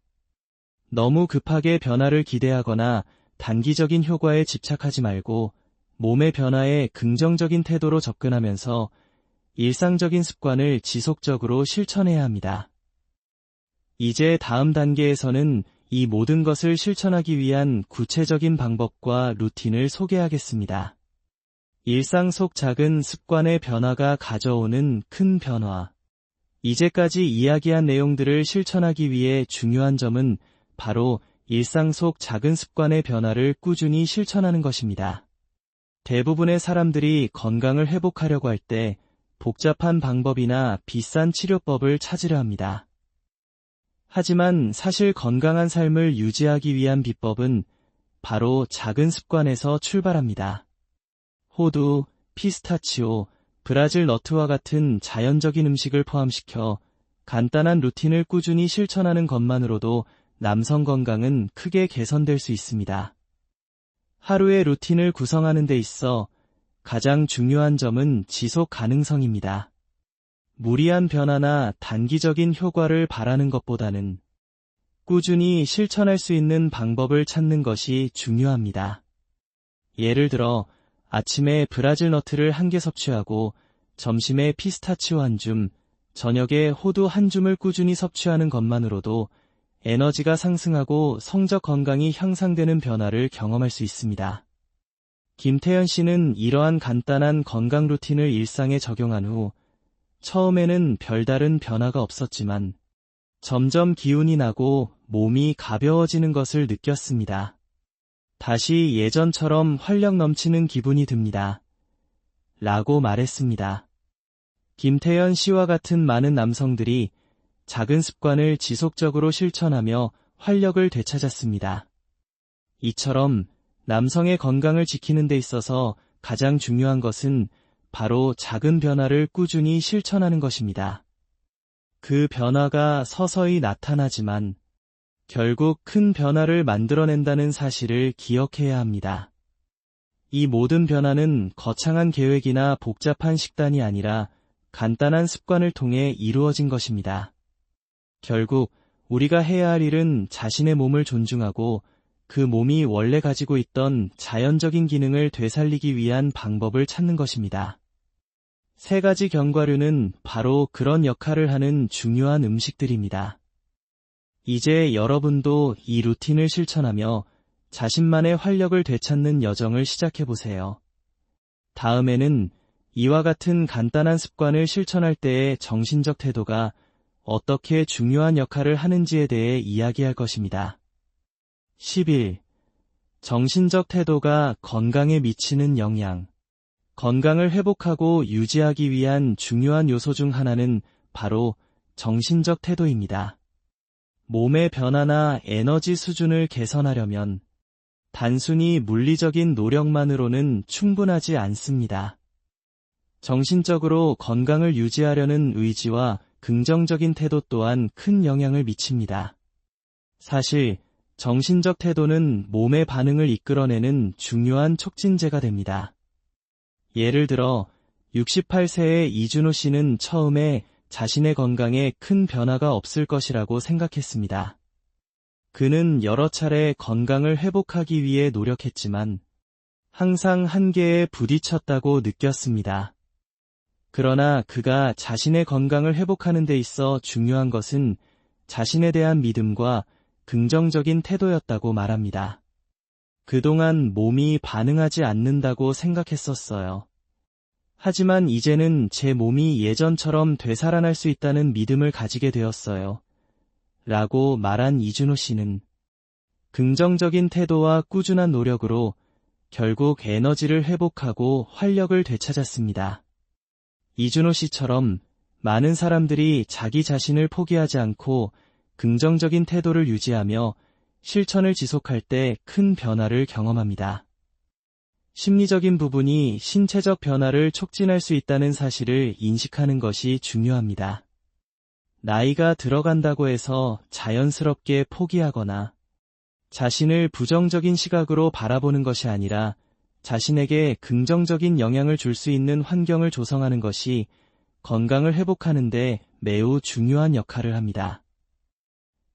너무 급하게 변화를 기대하거나 단기적인 효과에 집착하지 말고 몸의 변화에 긍정적인 태도로 접근하면서 일상적인 습관을 지속적으로 실천해야 합니다. 이제 다음 단계에서는 이 모든 것을 실천하기 위한 구체적인 방법과 루틴을 소개하겠습니다. 일상 속 작은 습관의 변화가 가져오는 큰 변화. 이제까지 이야기한 내용들을 실천하기 위해 중요한 점은 바로 일상 속 작은 습관의 변화를 꾸준히 실천하는 것입니다. 대부분의 사람들이 건강을 회복하려고 할 때 복잡한 방법이나 비싼 치료법을 찾으려 합니다. 하지만 사실 건강한 삶을 유지하기 위한 비법은 바로 작은 습관에서 출발합니다. 호두, 피스타치오, 브라질 너트와 같은 자연적인 음식을 포함시켜 간단한 루틴을 꾸준히 실천하는 것만으로도 남성 건강은 크게 개선될 수 있습니다. 하루의 루틴을 구성하는 데 있어 가장 중요한 점은 지속 가능성입니다. 무리한 변화나 단기적인 효과를 바라는 것보다는 꾸준히 실천할 수 있는 방법을 찾는 것이 중요합니다. 예를 들어 아침에 브라질 너트를 1개 섭취하고 점심에 피스타치오 1줌, 저녁에 호두 1줌을 꾸준히 섭취하는 것만으로도 에너지가 상승하고 성적 건강이 향상되는 변화를 경험할 수 있습니다. 김태현 씨는 이러한 간단한 건강 루틴을 일상에 적용한 후 처음에는 별다른 변화가 없었지만 점점 기운이 나고 몸이 가벼워지는 것을 느꼈습니다. 다시 예전처럼 활력 넘치는 기분이 듭니다. 라고 말했습니다. 김태현 씨와 같은 많은 남성들이 작은 습관을 지속적으로 실천하며 활력을 되찾았습니다. 이처럼 남성의 건강을 지키는 데 있어서 가장 중요한 것은 바로 작은 변화를 꾸준히 실천하는 것입니다. 그 변화가 서서히 나타나지만 결국 큰 변화를 만들어낸다는 사실을 기억해야 합니다. 이 모든 변화는 거창한 계획이나 복잡한 식단이 아니라 간단한 습관을 통해 이루어진 것입니다. 결국 우리가 해야 할 일은 자신의 몸을 존중하고 그 몸이 원래 가지고 있던 자연적인 기능을 되살리기 위한 방법을 찾는 것입니다. 3가지 견과류는 바로 그런 역할을 하는 중요한 음식들입니다. 이제 여러분도 이 루틴을 실천하며 자신만의 활력을 되찾는 여정을 시작해보세요. 다음에는 이와 같은 간단한 습관을 실천할 때의 정신적 태도가 어떻게 중요한 역할을 하는지에 대해 이야기할 것입니다. 11. 정신적 태도가 건강에 미치는 영향. 건강을 회복하고 유지하기 위한 중요한 요소 중 하나는 바로 정신적 태도입니다. 몸의 변화나 에너지 수준을 개선하려면 단순히 물리적인 노력만으로는 충분하지 않습니다. 정신적으로 건강을 유지하려는 의지와 긍정적인 태도 또한 큰 영향을 미칩니다. 사실 정신적 태도는 몸의 반응을 이끌어내는 중요한 촉진제가 됩니다. 예를 들어 68세의 이준호 씨는 처음에 자신의 건강에 큰 변화가 없을 것이라고 생각했습니다. 그는 여러 차례 건강을 회복하기 위해 노력했지만 항상 한계에 부딪혔다고 느꼈습니다. 그러나 그가 자신의 건강을 회복하는 데 있어 중요한 것은 자신에 대한 믿음과 긍정적인 태도였다고 말합니다. 그동안 몸이 반응하지 않는다고 생각했었어요. 하지만 이제는 제 몸이 예전처럼 되살아날 수 있다는 믿음을 가지게 되었어요. 라고 말한 이준호 씨는 긍정적인 태도와 꾸준한 노력으로 결국 에너지를 회복하고 활력을 되찾았습니다. 이준호 씨처럼 많은 사람들이 자기 자신을 포기하지 않고 긍정적인 태도를 유지하며 실천을 지속할 때 큰 변화를 경험합니다. 심리적인 부분이 신체적 변화를 촉진할 수 있다는 사실을 인식하는 것이 중요합니다. 나이가 들어간다고 해서 자연스럽게 포기하거나 자신을 부정적인 시각으로 바라보는 것이 아니라 자신에게 긍정적인 영향을 줄 수 있는 환경을 조성하는 것이 건강을 회복하는 데 매우 중요한 역할을 합니다.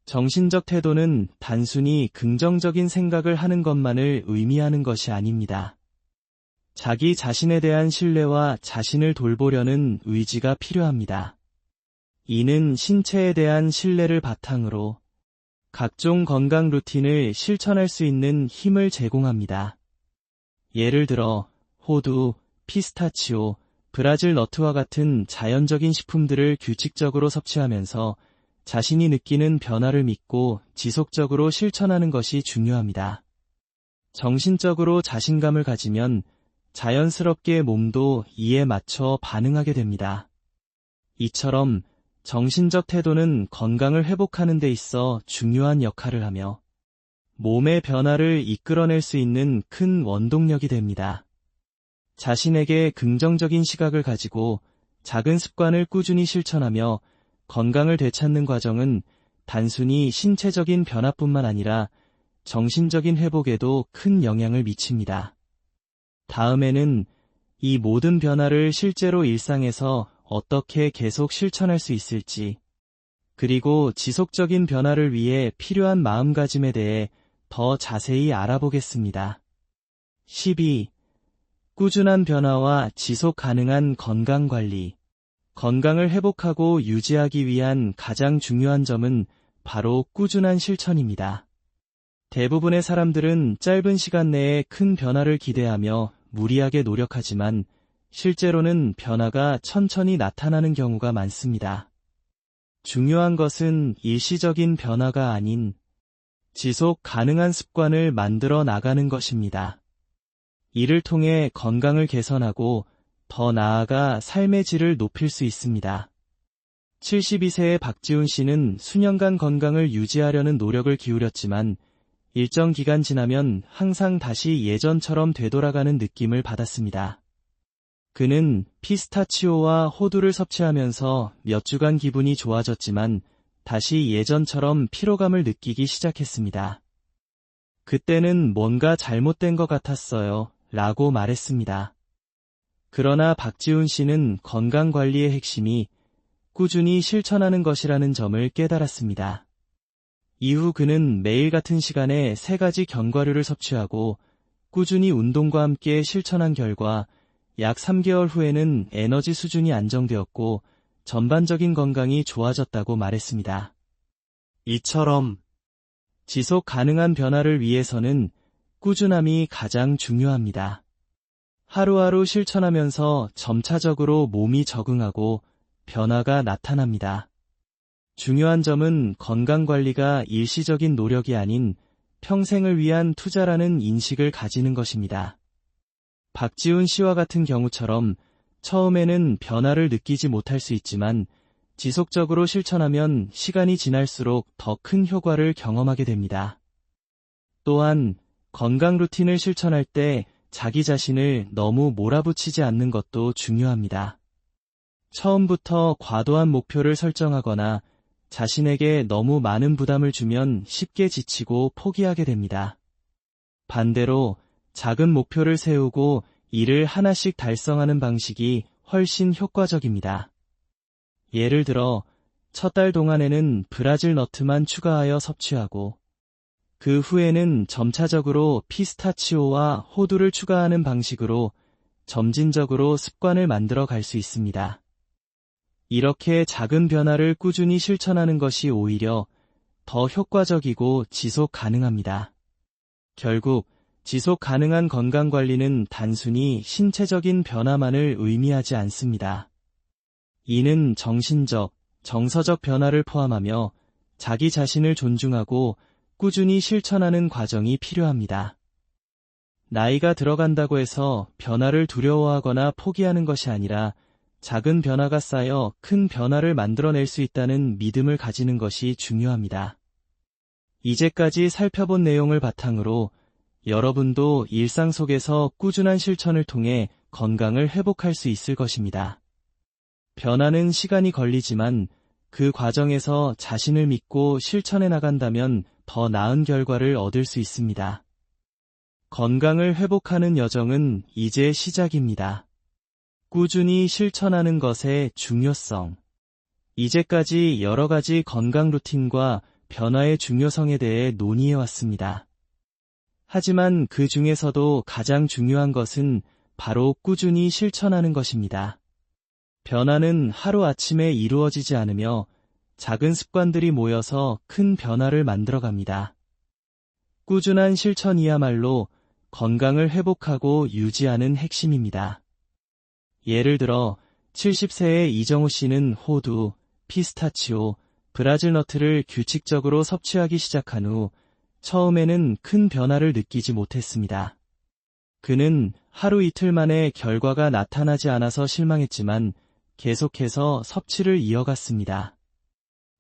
정신적 태도는 단순히 긍정적인 생각을 하는 것만을 의미하는 것이 아닙니다. 자기 자신에 대한 신뢰와 자신을 돌보려는 의지가 필요합니다. 이는 신체에 대한 신뢰를 바탕으로 각종 건강 루틴을 실천할 수 있는 힘을 제공합니다. 예를 들어 호두, 피스타치오, 브라질 너트와 같은 자연적인 식품들을 규칙적으로 섭취하면서 자신이 느끼는 변화를 믿고 지속적으로 실천하는 것이 중요합니다. 정신적으로 자신감을 가지면 자연스럽게 몸도 이에 맞춰 반응하게 됩니다. 이처럼 정신적 태도는 건강을 회복하는 데 있어 중요한 역할을 하며 몸의 변화를 이끌어낼 수 있는 큰 원동력이 됩니다. 자신에게 긍정적인 시각을 가지고 작은 습관을 꾸준히 실천하며 건강을 되찾는 과정은 단순히 신체적인 변화뿐만 아니라 정신적인 회복에도 큰 영향을 미칩니다. 다음에는 이 모든 변화를 실제로 일상에서 어떻게 계속 실천할 수 있을지, 그리고 지속적인 변화를 위해 필요한 마음가짐에 대해 더 자세히 알아보겠습니다. 12. 꾸준한 변화와 지속 가능한 건강관리. 건강을 회복하고 유지하기 위한 가장 중요한 점은 바로 꾸준한 실천입니다. 대부분의 사람들은 짧은 시간 내에 큰 변화를 기대하며 무리하게 노력하지만 실제로는 변화가 천천히 나타나는 경우가 많습니다. 중요한 것은 일시적인 변화가 아닌 지속 가능한 습관을 만들어 나가는 것입니다. 이를 통해 건강을 개선하고 더 나아가 삶의 질을 높일 수 있습니다. 72세의 박지훈 씨는 수년간 건강을 유지하려는 노력을 기울였지만 일정 기간 지나면 항상 다시 예전처럼 되돌아가는 느낌을 받았습니다. 그는 피스타치오와 호두를 섭취하면서 몇 주간 기분이 좋아졌지만 다시 예전처럼 피로감을 느끼기 시작했습니다. 그때는 뭔가 잘못된 것 같았어요. 라고 말했습니다. 그러나 박지훈 씨는 건강관리의 핵심이 꾸준히 실천하는 것이라는 점을 깨달았습니다. 이후 그는 매일 같은 시간에 3가지 견과류를 섭취하고 꾸준히 운동과 함께 실천한 결과 약 3개월 후에는 에너지 수준이 안정되었고 전반적인 건강이 좋아졌다고 말했습니다. 이처럼 지속 가능한 변화를 위해서는 꾸준함이 가장 중요합니다. 하루하루 실천하면서 점차적으로 몸이 적응하고 변화가 나타납니다. 중요한 점은 건강관리가 일시적인 노력이 아닌 평생을 위한 투자라는 인식을 가지는 것입니다. 박지훈 씨와 같은 경우처럼 처음에는 변화를 느끼지 못할 수 있지만 지속적으로 실천하면 시간이 지날수록 더 큰 효과를 경험하게 됩니다. 또한 건강 루틴을 실천할 때 자기 자신을 너무 몰아붙이지 않는 것도 중요합니다. 처음부터 과도한 목표를 설정하거나 자신에게 너무 많은 부담을 주면 쉽게 지치고 포기하게 됩니다. 반대로 작은 목표를 세우고 이를 하나씩 달성하는 방식이 훨씬 효과적입니다. 예를 들어 첫 달 동안에는 브라질 너트만 추가하여 섭취하고 그 후에는 점차적으로 피스타치오와 호두를 추가하는 방식으로 점진적으로 습관을 만들어 갈 수 있습니다. 이렇게 작은 변화를 꾸준히 실천하는 것이 오히려 더 효과적이고 지속 가능합니다. 결국 지속 가능한 건강관리는 단순히 신체적인 변화만을 의미하지 않습니다. 이는 정신적, 정서적 변화를 포함하며 자기 자신을 존중하고 꾸준히 실천하는 과정이 필요합니다. 나이가 들어간다고 해서 변화를 두려워하거나 포기하는 것이 아니라 작은 변화가 쌓여 큰 변화를 만들어낼 수 있다는 믿음을 가지는 것이 중요합니다. 이제까지 살펴본 내용을 바탕으로 여러분도 일상 속에서 꾸준한 실천을 통해 건강을 회복할 수 있을 것입니다. 변화는 시간이 걸리지만 그 과정에서 자신을 믿고 실천해 나간다면 더 나은 결과를 얻을 수 있습니다. 건강을 회복하는 여정은 이제 시작입니다. 꾸준히 실천하는 것의 중요성. 이제까지 여러 가지 건강 루틴과 변화의 중요성에 대해 논의해 왔습니다. 하지만 그 중에서도 가장 중요한 것은 바로 꾸준히 실천하는 것입니다. 변화는 하루아침에 이루어지지 않으며 작은 습관들이 모여서 큰 변화를 만들어갑니다. 꾸준한 실천이야말로 건강을 회복하고 유지하는 핵심입니다. 예를 들어 70세의 이정우 씨는 호두, 피스타치오, 브라질 너트를 규칙적으로 섭취하기 시작한 후 처음에는 큰 변화를 느끼지 못했습니다. 그는 하루 이틀 만에 결과가 나타나지 않아서 실망했지만 계속해서 섭취를 이어갔습니다.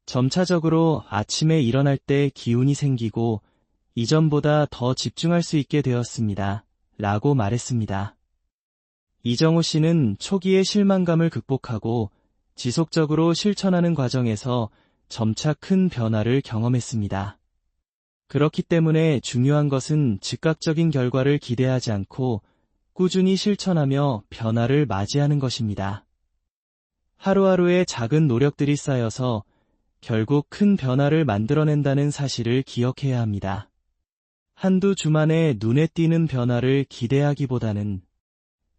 점차적으로 아침에 일어날 때 기운이 생기고 이전보다 더 집중할 수 있게 되었습니다. 라고 말했습니다. 이정우 씨는 초기의 실망감을 극복하고 지속적으로 실천하는 과정에서 점차 큰 변화를 경험했습니다. 그렇기 때문에 중요한 것은 즉각적인 결과를 기대하지 않고 꾸준히 실천하며 변화를 맞이하는 것입니다. 하루하루의 작은 노력들이 쌓여서 결국 큰 변화를 만들어낸다는 사실을 기억해야 합니다. 한두 주 만에 눈에 띄는 변화를 기대하기보다는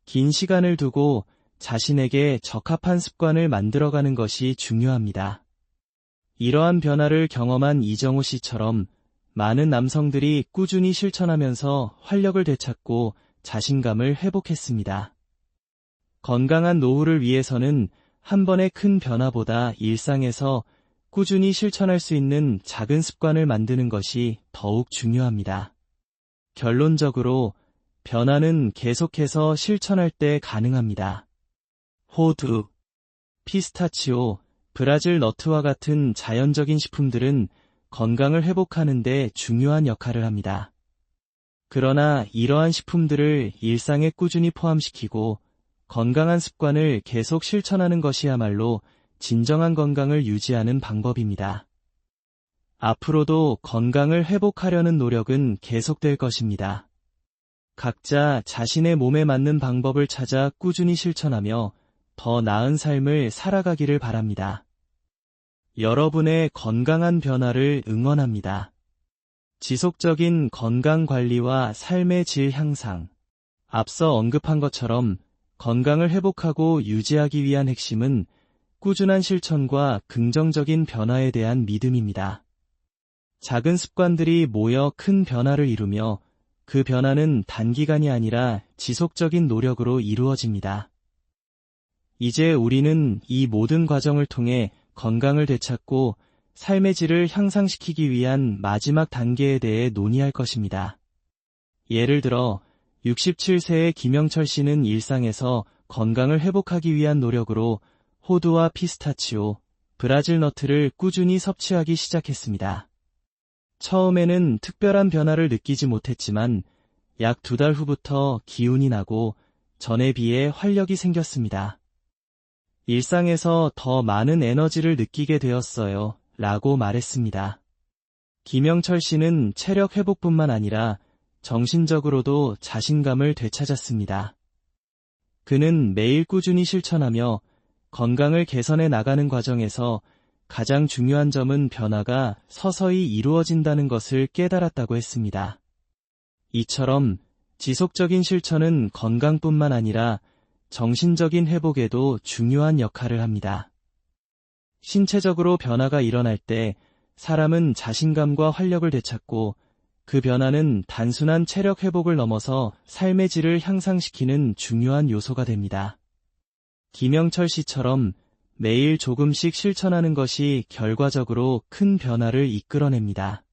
긴 시간을 두고 자신에게 적합한 습관을 만들어가는 것이 중요합니다. 이러한 변화를 경험한 이정우 씨처럼 많은 남성들이 꾸준히 실천하면서 활력을 되찾고 자신감을 회복했습니다. 건강한 노후를 위해서는 한 번의 큰 변화보다 일상에서 꾸준히 실천할 수 있는 작은 습관을 만드는 것이 더욱 중요합니다. 결론적으로 변화는 계속해서 실천할 때 가능합니다. 호두, 피스타치오, 브라질 너트와 같은 자연적인 식품들은 건강을 회복하는 데 중요한 역할을 합니다. 그러나 이러한 식품들을 일상에 꾸준히 포함시키고 건강한 습관을 계속 실천하는 것이야말로 진정한 건강을 유지하는 방법입니다. 앞으로도 건강을 회복하려는 노력은 계속될 것입니다. 각자 자신의 몸에 맞는 방법을 찾아 꾸준히 실천하며 더 나은 삶을 살아가기를 바랍니다. 여러분의 건강한 변화를 응원합니다. 지속적인 건강 관리와 삶의 질 향상. 앞서 언급한 것처럼 건강을 회복하고 유지하기 위한 핵심은 꾸준한 실천과 긍정적인 변화에 대한 믿음입니다. 작은 습관들이 모여 큰 변화를 이루며 그 변화는 단기간이 아니라 지속적인 노력으로 이루어집니다. 이제 우리는 이 모든 과정을 통해 건강을 되찾고 삶의 질을 향상시키기 위한 마지막 단계에 대해 논의할 것입니다. 예를 들어 67세의 김영철 씨는 일상에서 건강을 회복하기 위한 노력으로 호두와 피스타치오, 브라질 너트를 꾸준히 섭취하기 시작했습니다. 처음에는 특별한 변화를 느끼지 못했지만 약 2달 후부터 기운이 나고 전에 비해 활력이 생겼습니다. 일상에서 더 많은 에너지를 느끼게 되었어요. 라고 말했습니다. 김영철 씨는 체력 회복뿐만 아니라 정신적으로도 자신감을 되찾았습니다. 그는 매일 꾸준히 실천하며 건강을 개선해 나가는 과정에서 가장 중요한 점은 변화가 서서히 이루어진다는 것을 깨달았다고 했습니다. 이처럼 지속적인 실천은 건강뿐만 아니라 정신적인 회복에도 중요한 역할을 합니다. 신체적으로 변화가 일어날 때 사람은 자신감과 활력을 되찾고 그 변화는 단순한 체력 회복을 넘어서 삶의 질을 향상시키는 중요한 요소가 됩니다. 김영철 씨처럼 매일 조금씩 실천하는 것이 결과적으로 큰 변화를 이끌어냅니다.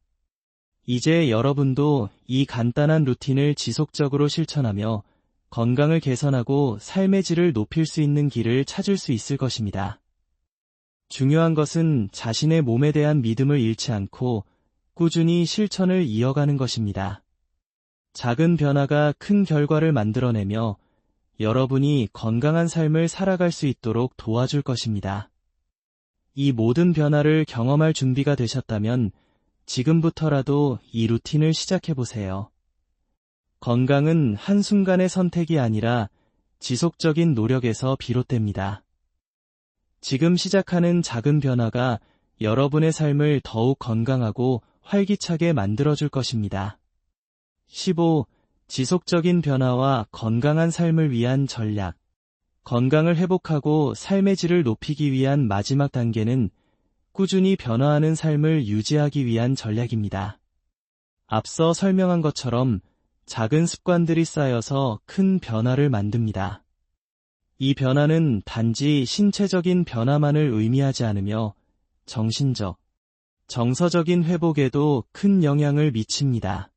이제 여러분도 이 간단한 루틴을 지속적으로 실천하며 건강을 개선하고 삶의 질을 높일 수 있는 길을 찾을 수 있을 것입니다. 중요한 것은 자신의 몸에 대한 믿음을 잃지 않고 꾸준히 실천을 이어가는 것입니다. 작은 변화가 큰 결과를 만들어내며 여러분이 건강한 삶을 살아갈 수 있도록 도와줄 것입니다. 이 모든 변화를 경험할 준비가 되셨다면 지금부터라도 이 루틴을 시작해보세요. 건강은 한순간의 선택이 아니라 지속적인 노력에서 비롯됩니다. 지금 시작하는 작은 변화가 여러분의 삶을 더욱 건강하고 활기차게 만들어줄 것입니다. 15. 지속적인 변화와 건강한 삶을 위한 전략. 건강을 회복하고 삶의 질을 높이기 위한 마지막 단계는 꾸준히 변화하는 삶을 유지하기 위한 전략입니다. 앞서 설명한 것처럼 작은 습관들이 쌓여서 큰 변화를 만듭니다. 이 변화는 단지 신체적인 변화만을 의미하지 않으며 정신적, 정서적인 회복에도 큰 영향을 미칩니다.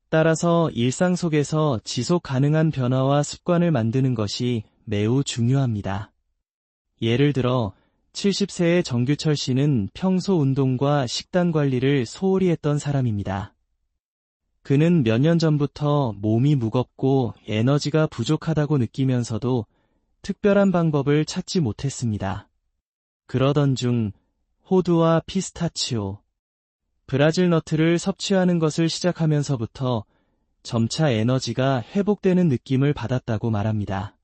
따라서 일상 속에서 지속 가능한 변화와 습관을 만드는 것이 매우 중요합니다. 예를 들어 70세의 정규철 씨는 평소 운동과 식단 관리를 소홀히 했던 사람입니다. 그는 몇 년 전부터 몸이 무겁고 에너지가 부족하다고 느끼면서도 특별한 방법을 찾지 못했습니다. 그러던 중 호두와 피스타치오, 브라질 너트를 섭취하는 것을 시작하면서부터 점차 에너지가 회복되는 느낌을 받았다고 말합니다.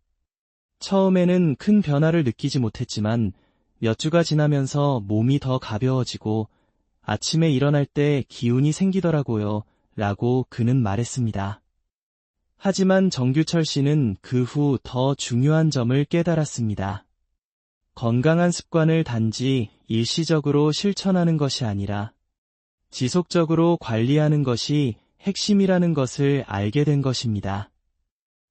처음에는 큰 변화를 느끼지 못했지만 몇 주가 지나면서 몸이 더 가벼워지고 아침에 일어날 때 기운이 생기더라고요. 라고 그는 말했습니다. 하지만 정규철 씨는 그 후 더 중요한 점을 깨달았습니다. 건강한 습관을 단지 일시적으로 실천하는 것이 아니라 지속적으로 관리하는 것이 핵심이라는 것을 알게 된 것입니다.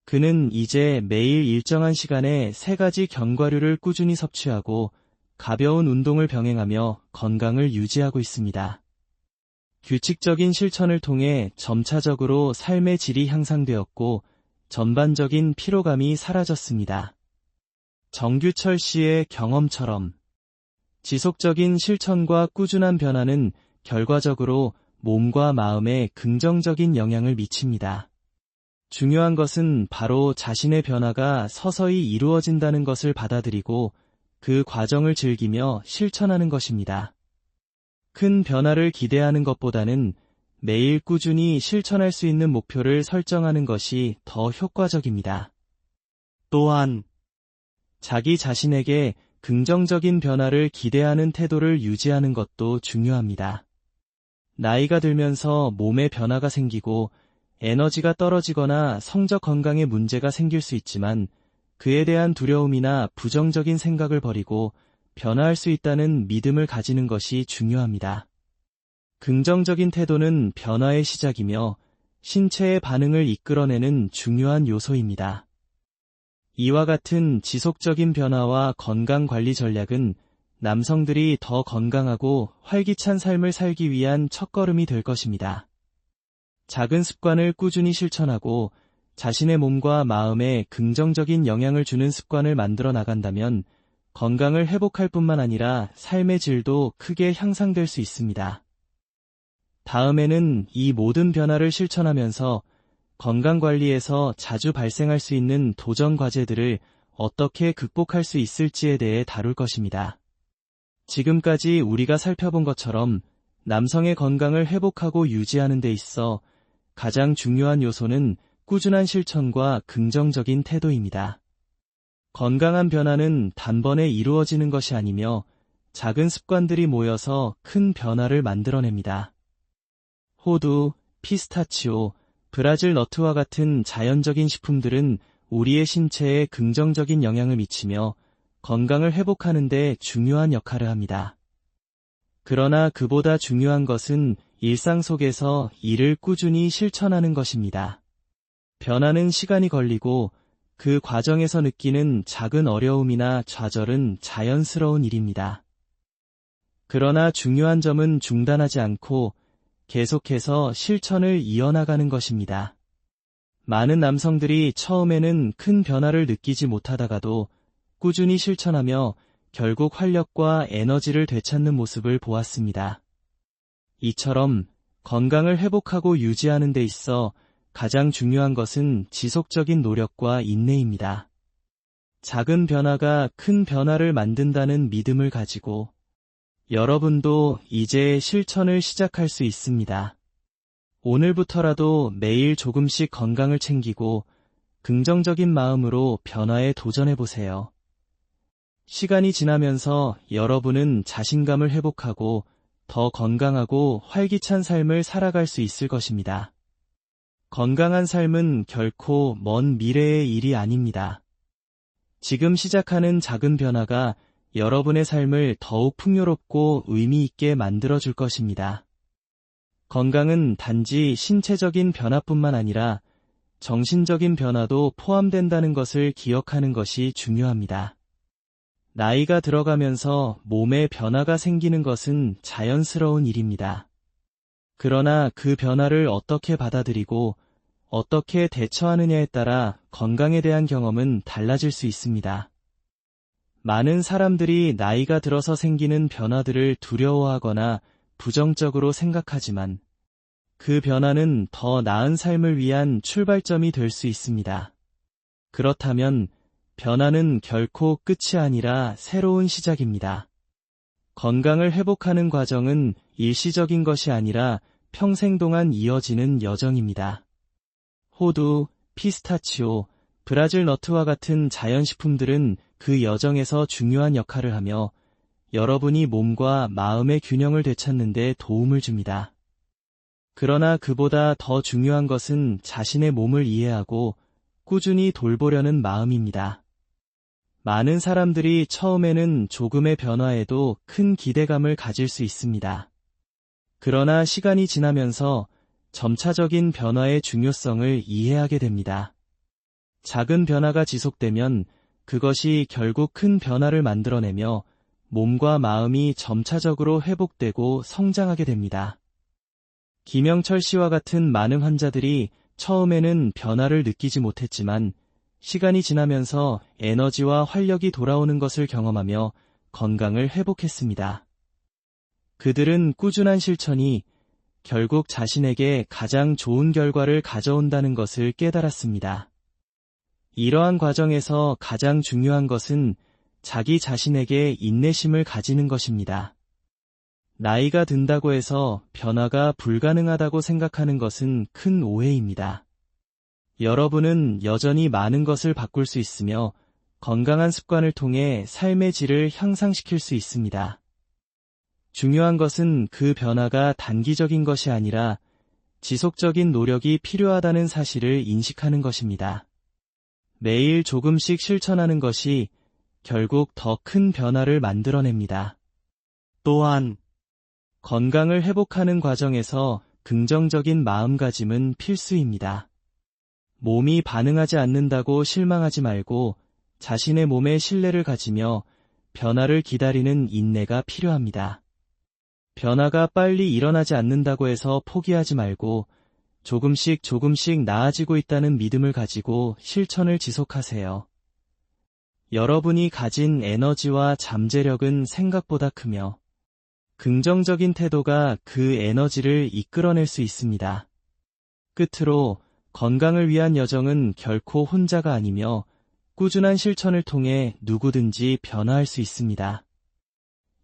그는 이제 매일 일정한 시간에 3가지 견과류를 꾸준히 섭취하고 가벼운 운동을 병행하며 건강을 유지하고 있습니다. 규칙적인 실천을 통해 점차적으로 삶의 질이 향상되었고 전반적인 피로감이 사라졌습니다. 정규철 씨의 경험처럼 지속적인 실천과 꾸준한 변화는 결과적으로 몸과 마음에 긍정적인 영향을 미칩니다. 중요한 것은 바로 자신의 변화가 서서히 이루어진다는 것을 받아들이고 그 과정을 즐기며 실천하는 것입니다. 큰 변화를 기대하는 것보다는 매일 꾸준히 실천할 수 있는 목표를 설정하는 것이 더 효과적입니다. 또한 자기 자신에게 긍정적인 변화를 기대하는 태도를 유지하는 것도 중요합니다. 나이가 들면서 몸에 변화가 생기고 에너지가 떨어지거나 성적 건강에 문제가 생길 수 있지만 그에 대한 두려움이나 부정적인 생각을 버리고 변화할 수 있다는 믿음을 가지는 것이 중요합니다. 긍정적인 태도는 변화의 시작이며 신체의 반응을 이끌어내는 중요한 요소입니다. 이와 같은 지속적인 변화와 건강관리 전략은 남성들이 더 건강하고 활기찬 삶을 살기 위한 첫걸음이 될 것입니다. 작은 습관을 꾸준히 실천하고 자신의 몸과 마음에 긍정적인 영향을 주는 습관을 만들어 나간다면 건강을 회복할 뿐만 아니라 삶의 질도 크게 향상될 수 있습니다. 다음에는 이 모든 변화를 실천하면서 건강관리에서 자주 발생할 수 있는 도전 과제들을 어떻게 극복할 수 있을지에 대해 다룰 것입니다. 지금까지 우리가 살펴본 것처럼 남성의 건강을 회복하고 유지하는 데 있어 가장 중요한 요소는 꾸준한 실천과 긍정적인 태도입니다. 건강한 변화는 단번에 이루어지는 것이 아니며 작은 습관들이 모여서 큰 변화를 만들어냅니다. 호두, 피스타치오, 브라질 너트와 같은 자연적인 식품들은 우리의 신체에 긍정적인 영향을 미치며 건강을 회복하는 데 중요한 역할을 합니다. 그러나 그보다 중요한 것은 일상 속에서 이를 꾸준히 실천하는 것입니다. 변화는 시간이 걸리고 그 과정에서 느끼는 작은 어려움이나 좌절은 자연스러운 일입니다. 그러나 중요한 점은 중단하지 않고 계속해서 실천을 이어나가는 것입니다. 많은 남성들이 처음에는 큰 변화를 느끼지 못하다가도 꾸준히 실천하며 결국 활력과 에너지를 되찾는 모습을 보았습니다. 이처럼 건강을 회복하고 유지하는 데 있어 가장 중요한 것은 지속적인 노력과 인내입니다. 작은 변화가 큰 변화를 만든다는 믿음을 가지고 여러분도 이제 실천을 시작할 수 있습니다. 오늘부터라도 매일 조금씩 건강을 챙기고 긍정적인 마음으로 변화에 도전해보세요. 시간이 지나면서 여러분은 자신감을 회복하고 더 건강하고 활기찬 삶을 살아갈 수 있을 것입니다. 건강한 삶은 결코 먼 미래의 일이 아닙니다. 지금 시작하는 작은 변화가 여러분의 삶을 더욱 풍요롭고 의미 있게 만들어줄 것입니다. 건강은 단지 신체적인 변화뿐만 아니라 정신적인 변화도 포함된다는 것을 기억하는 것이 중요합니다. 나이가 들어가면서 몸에 변화가 생기는 것은 자연스러운 일입니다. 그러나 그 변화를 어떻게 받아들이고 어떻게 대처하느냐에 따라 건강에 대한 경험은 달라질 수 있습니다. 많은 사람들이 나이가 들어서 생기는 변화들을 두려워하거나 부정적으로 생각하지만 그 변화는 더 나은 삶을 위한 출발점이 될 수 있습니다. 그렇다면 변화는 결코 끝이 아니라 새로운 시작입니다. 건강을 회복하는 과정은 일시적인 것이 아니라 평생 동안 이어지는 여정입니다. 호두, 피스타치오, 브라질 너트와 같은 자연식품들은 그 여정에서 중요한 역할을 하며 여러분이 몸과 마음의 균형을 되찾는 데 도움을 줍니다. 그러나 그보다 더 중요한 것은 자신의 몸을 이해하고 꾸준히 돌보려는 마음입니다. 많은 사람들이 처음에는 조금의 변화에도 큰 기대감을 가질 수 있습니다. 그러나 시간이 지나면서 점차적인 변화의 중요성을 이해하게 됩니다. 작은 변화가 지속되면 그것이 결국 큰 변화를 만들어내며 몸과 마음이 점차적으로 회복되고 성장하게 됩니다. 김영철 씨와 같은 많은 환자들이 처음에는 변화를 느끼지 못했지만 시간이 지나면서 에너지와 활력이 돌아오는 것을 경험하며 건강을 회복했습니다. 그들은 꾸준한 실천이 결국 자신에게 가장 좋은 결과를 가져온다는 것을 깨달았습니다. 이러한 과정에서 가장 중요한 것은 자기 자신에게 인내심을 가지는 것입니다. 나이가 든다고 해서 변화가 불가능하다고 생각하는 것은 큰 오해입니다. 여러분은 여전히 많은 것을 바꿀 수 있으며 건강한 습관을 통해 삶의 질을 향상시킬 수 있습니다. 중요한 것은 그 변화가 단기적인 것이 아니라 지속적인 노력이 필요하다는 사실을 인식하는 것입니다. 매일 조금씩 실천하는 것이 결국 더 큰 변화를 만들어냅니다. 또한 건강을 회복하는 과정에서 긍정적인 마음가짐은 필수입니다. 몸이 반응하지 않는다고 실망하지 말고 자신의 몸에 신뢰를 가지며 변화를 기다리는 인내가 필요합니다. 변화가 빨리 일어나지 않는다고 해서 포기하지 말고 조금씩 나아지고 있다는 믿음을 가지고 실천을 지속하세요. 여러분이 가진 에너지와 잠재력은 생각보다 크며 긍정적인 태도가 그 에너지를 이끌어낼 수 있습니다. 끝으로 건강을 위한 여정은 결코 혼자가 아니며 꾸준한 실천을 통해 누구든지 변화할 수 있습니다.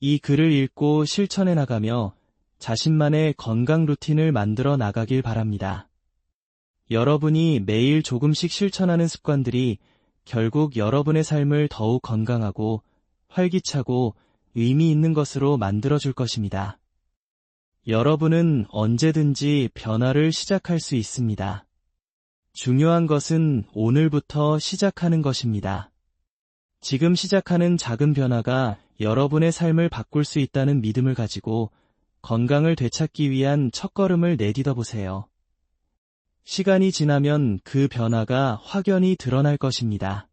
이 글을 읽고 실천해 나가며 자신만의 건강 루틴을 만들어 나가길 바랍니다. 여러분이 매일 조금씩 실천하는 습관들이 결국 여러분의 삶을 더욱 건강하고 활기차고 의미 있는 것으로 만들어줄 것입니다. 여러분은 언제든지 변화를 시작할 수 있습니다. 중요한 것은 오늘부터 시작하는 것입니다. 지금 시작하는 작은 변화가 여러분의 삶을 바꿀 수 있다는 믿음을 가지고 건강을 되찾기 위한 첫걸음을 내딛어 보세요. 시간이 지나면 그 변화가 확연히 드러날 것입니다.